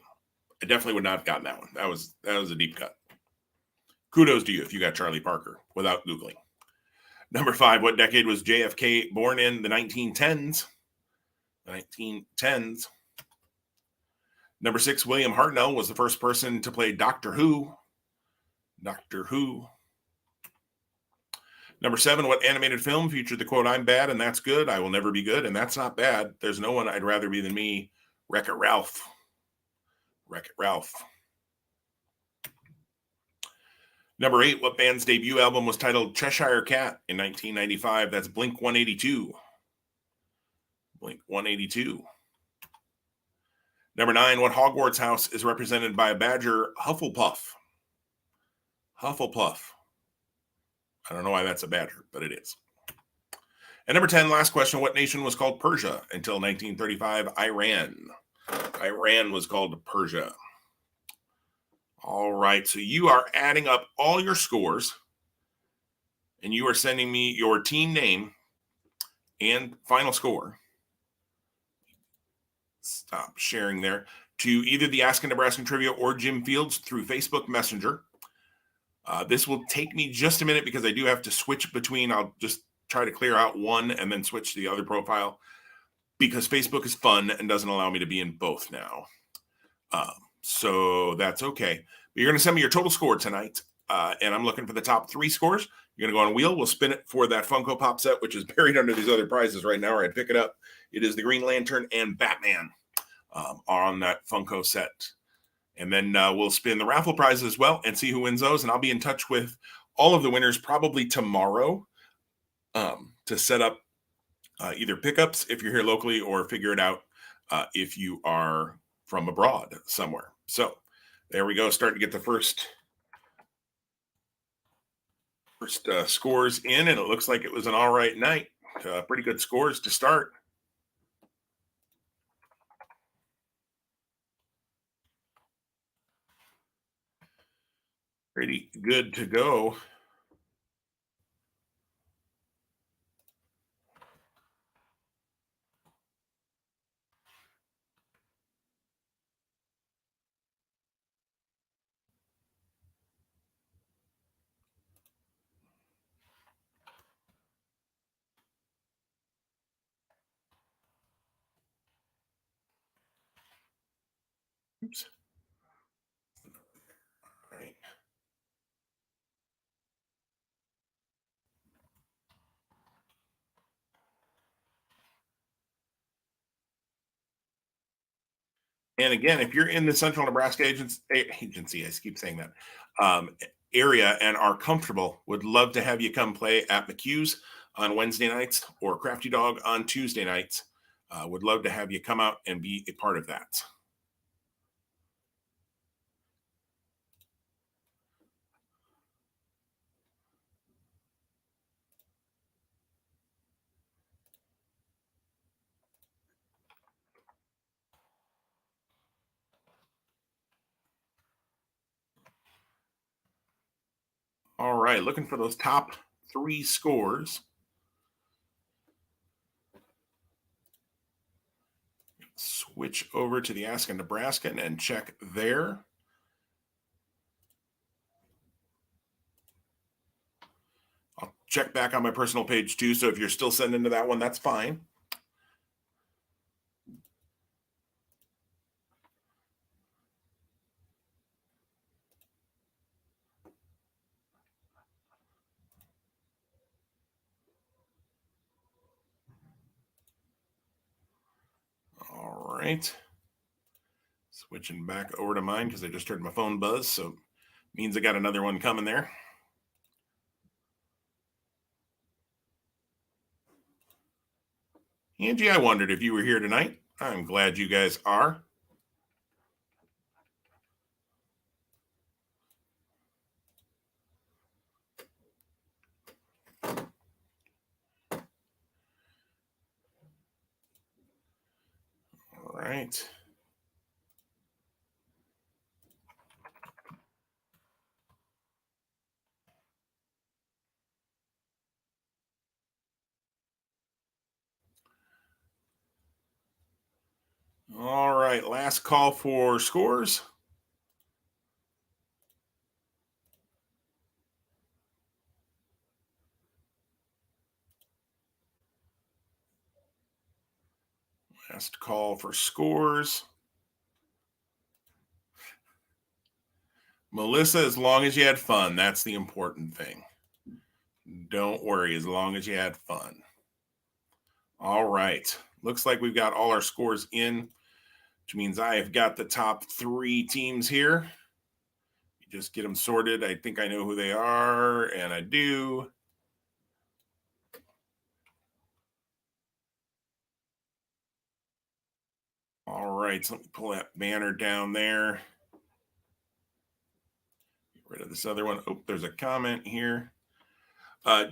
I definitely would not have gotten that one. That was a deep cut. Kudos to you if you got Charlie Parker without Googling. Number 5, what decade was JFK born in? The 1910s. 1910s. Number 6, William Hartnell was the first person to play Doctor Who. Doctor Who. Number 7, what animated film featured the quote, "I'm bad and that's good. I will never be good and that's not bad. There's no one I'd rather be than me." Wreck-It Ralph. Wreck-It Ralph. Number 8, what band's debut album was titled Cheshire Cat in 1995? That's Blink 182. Blink 182. Number 9, what Hogwarts house is represented by a badger? Hufflepuff. Hufflepuff. I don't know why that's a badger, but it is. And number 10, last question, what nation was called Persia until 1935? Iran. Iran was called Persia. All right, so you are adding up all your scores, and you are sending me your team name and final score. Stop sharing there to either the Asking Nebraskan Trivia or Jim Fields through Facebook Messenger. This will take me just a minute because I do have to switch between. I'll just try to clear out one and then switch to the other profile because Facebook is fun and doesn't allow me to be in both now. So that's okay. But you're going to send me your total score tonight, and I'm looking for the top 3 scores. You're going to go on a wheel. We'll spin it for that Funko Pop set, which is buried under these other prizes right now, or I'd pick it up. It is the Green Lantern and Batman on that Funko set. And then we'll spin the raffle prizes as well and see who wins those. And I'll be in touch with all of the winners probably tomorrow to set up either pickups if you're here locally or figure it out if you are from abroad somewhere. So there we go. Starting to get the first scores in, and it looks like it was an all right night. Pretty good scores to start. Pretty good to go. Oops. All right. And again, if you're in the Central Nebraska agency, I keep saying that, area and are comfortable, would love to have you come play at McHugh's on Wednesday nights or Crafty Dog on Tuesday nights. Would love to have you come out and be a part of that. All right, looking for those top 3 scores. Switch over to the Asking Nebraskan and check there. I'll check back on my personal page too. So if you're still sending to that one, that's fine. All right. Switching back over to mine because I just heard my phone buzz. So means I got another one coming there. Angie, I wondered if you were here tonight. I'm glad you guys are. All right. right, last call for scores. Last call for scores. Melissa, as long as you had fun, that's the important thing. Don't worry, as long as you had fun. All right. Looks like we've got all our scores in, which means I have got the top 3 teams here. Just get them sorted. I think I know who they are, and I do. All right, so let me pull that banner down there. Get rid of this other one. Oh, there's a comment here.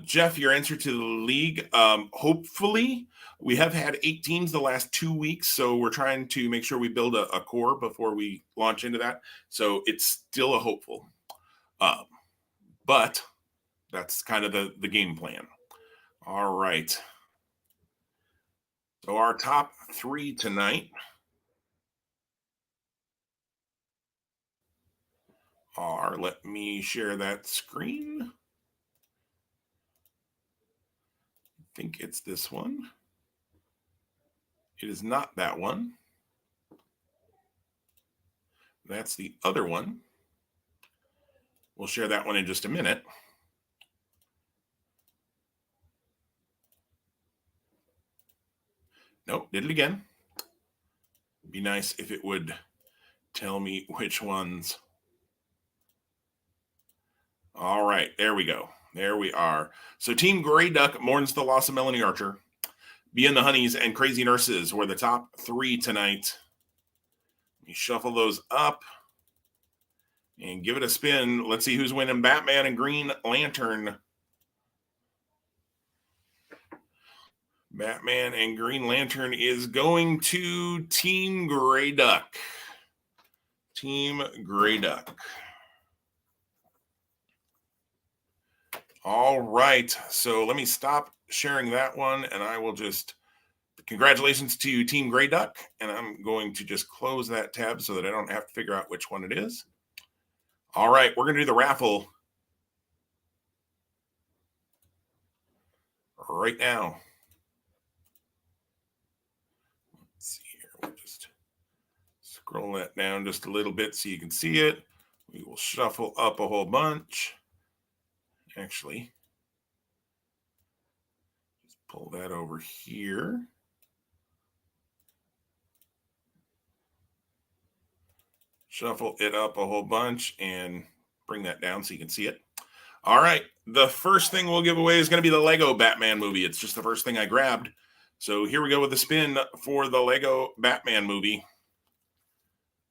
Jeff, your answer to the league. Hopefully, we have had 8 teams the last 2 weeks, so we're trying to make sure we build a core before we launch into that. So it's still a hopeful. But that's kind of the game plan. All right. So our top 3 tonight are, let me share that screen. I think it's this one. It is not that one. That's the other one. We'll share that one in just a minute. Nope, did it again. It'd be nice if it would tell me which ones. All right, there we go. There we are. So Team Gray Duck mourns the loss of Melanie Archer. Being the Honeys and Crazy Nurses were the top 3 tonight. Let me shuffle those up and give it a spin. Let's see who's winning Batman and Green Lantern. Batman and Green Lantern is going to Team Gray Duck. Team Gray Duck. All right. So let me stop sharing that one, and I will just, congratulations to Team Gray Duck. And I'm going to just close that tab so that I don't have to figure out which one it is. All right. We're going to do the raffle right now. Let's see here. We'll just scroll that down just a little bit so you can see it. We will shuffle up a whole bunch. Actually, just pull that over here. Shuffle it up a whole bunch and bring that down so you can see it. All right. The first thing we'll give away is going to be the Lego Batman movie. It's just the first thing I grabbed. So here we go with the spin for the Lego Batman movie.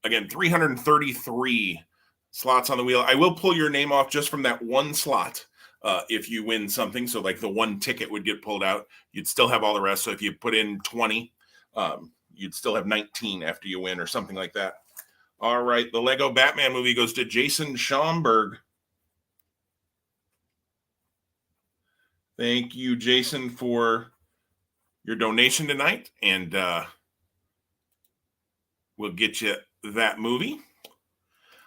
Again, 333 slots on the wheel. I will pull your name off just from that one slot if you win something. So like the one ticket would get pulled out. You'd still have all the rest. So if you put in 20, you'd still have 19 after you win or something like that. All right. The Lego Batman movie goes to Jason Schomburg. Thank you, Jason, for your donation tonight. And we'll get you that movie.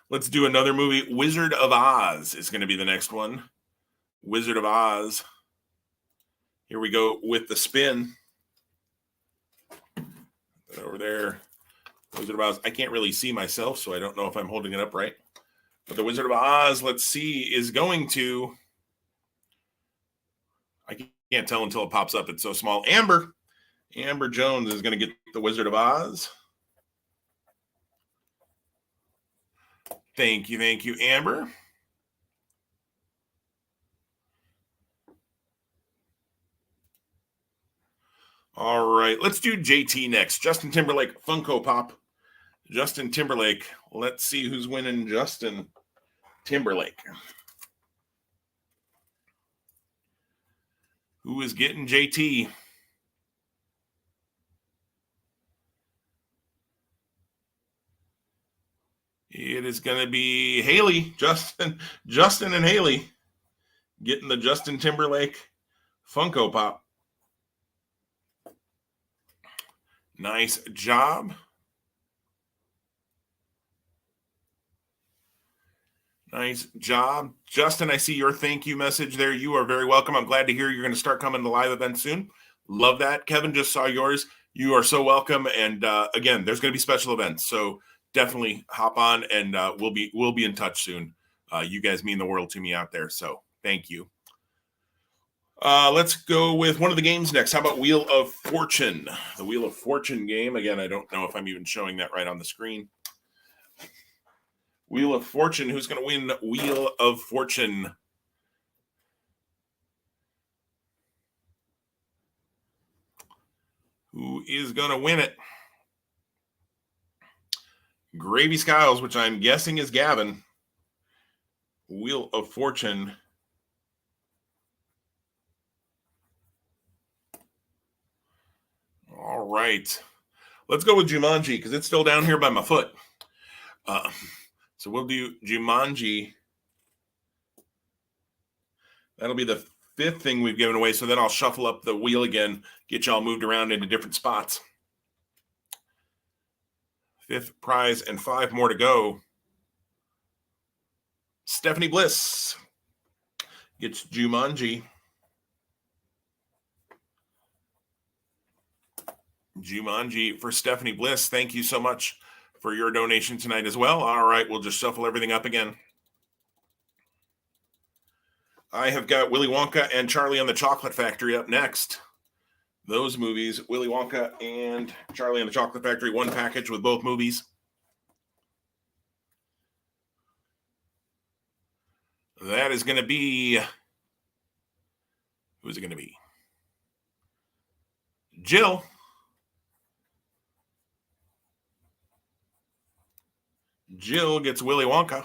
Let's do another movie. Wizard of Oz is going to be the next one. Wizard of Oz. Here we go with the spin. Over there. Wizard of Oz. I can't really see myself, so I don't know if I'm holding it up right. But the Wizard of Oz, let's see, is going to... I can't tell until it pops up. It's so small. Amber Jones is going to get the Wizard of Oz. Thank you, Amber. All right, let's do JT next. Justin Timberlake, Funko Pop. Justin Timberlake. Let's see who's winning Justin Timberlake. Who is getting JT? It is going to be Haley, Justin and Haley getting the Justin Timberlake Funko Pop. Nice job. Nice job. Justin, I see your thank you message there. You are very welcome. I'm glad to hear you're going to start coming to live events soon. Love that. Kevin just saw yours. You are so welcome. And again, there's going to be special events. So definitely hop on and we'll be in touch soon. You guys mean the world to me out there. So thank you. Let's go with one of the games next. How about Wheel of Fortune? The Wheel of Fortune game. Again, I don't know if I'm even showing that right on the screen. Wheel of Fortune. Who's going to win Wheel of Fortune? Who is going to win it? Gravy Skiles, which I'm guessing is Gavin. Wheel of Fortune. All right. Let's go with Jumanji because it's still down here by my foot. So we'll do Jumanji. That'll be the fifth thing we've given away. So then I'll shuffle up the wheel again, get y'all moved around into different spots. Fifth prize and 5 more to go. Stephanie Bliss gets Jumanji. Jumanji for Stephanie Bliss. Thank you so much for your donation tonight as well. All right, we'll just shuffle everything up again. I have got Willy Wonka and Charlie and the Chocolate Factory up next. Those movies, Willy Wonka and Charlie and the Chocolate Factory, one package with both movies. That is going to be, who's it going to be? Jill. Jill gets Willy Wonka.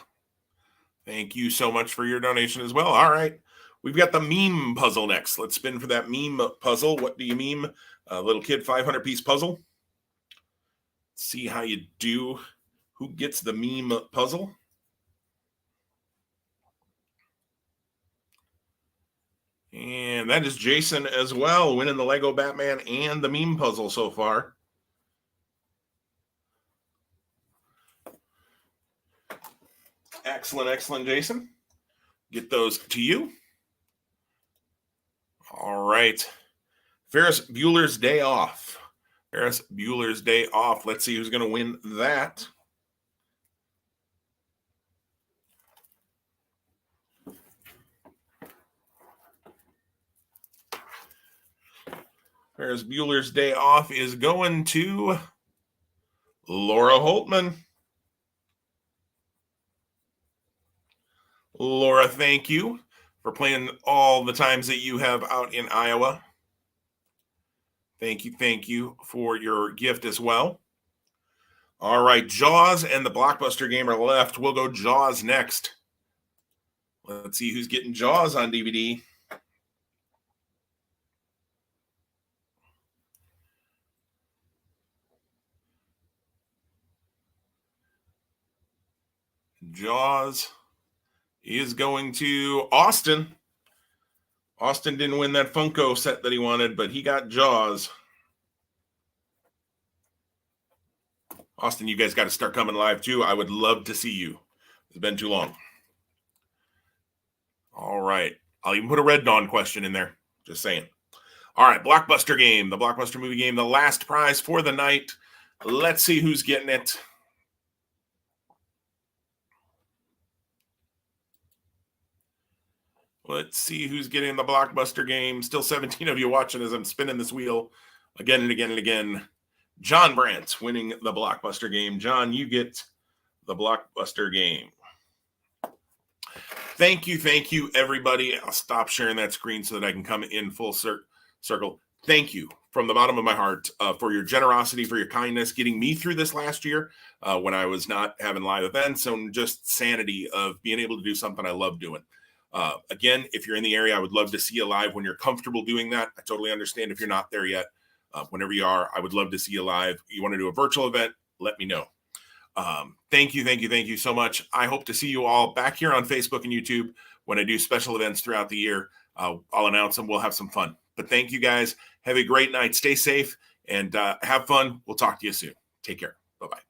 Thank you so much for your donation as well. All right. We've got the meme puzzle next. Let's spin for that meme puzzle. What do you meme? A little kid 500-piece puzzle. See how you do. Who gets the meme puzzle? And that is Jason as well, winning the Lego Batman and the meme puzzle so far. Excellent, excellent, Jason. Get those to you. All right. Ferris Bueller's Day Off. Ferris Bueller's Day Off. Let's see who's going to win that. Ferris Bueller's Day Off is going to Laura Holtman. Laura, thank you for playing all the times that you have out in Iowa. Thank you for your gift as well. All right, Jaws and the Blockbuster game are left. We'll go Jaws next. Let's see who's getting Jaws on DVD. Jaws is going to Austin. Austin didn't win that Funko set that he wanted, but he got Jaws. Austin, you guys got to start coming live too. I would love to see you. It's been too long. All right. I'll even put a Red Dawn question in there. Just saying. All right. Blockbuster game. The Blockbuster movie game. The last prize for the night. Let's see who's getting it. Let's see who's getting the Blockbuster game. Still 17 of you watching as I'm spinning this wheel again and again and again. John Brandt winning the Blockbuster game. John, you get the Blockbuster game. Thank you, everybody. I'll stop sharing that screen so that I can come in full circle. Thank you from the bottom of my heart for your generosity, for your kindness, getting me through this last year when I was not having live events and just sanity of being able to do something I love doing. Again, if you're in the area, I would love to see you live when you're comfortable doing that. I totally understand if you're not there yet. Whenever you are, I would love to see you live. You want to do a virtual event, let me know. Thank you so much. I hope to see you all back here on Facebook and YouTube when I do special events throughout the year. I'll announce them. We'll have some fun. But thank you guys. Have a great night. Stay safe and have fun. We'll talk to you soon. Take care. Bye-bye.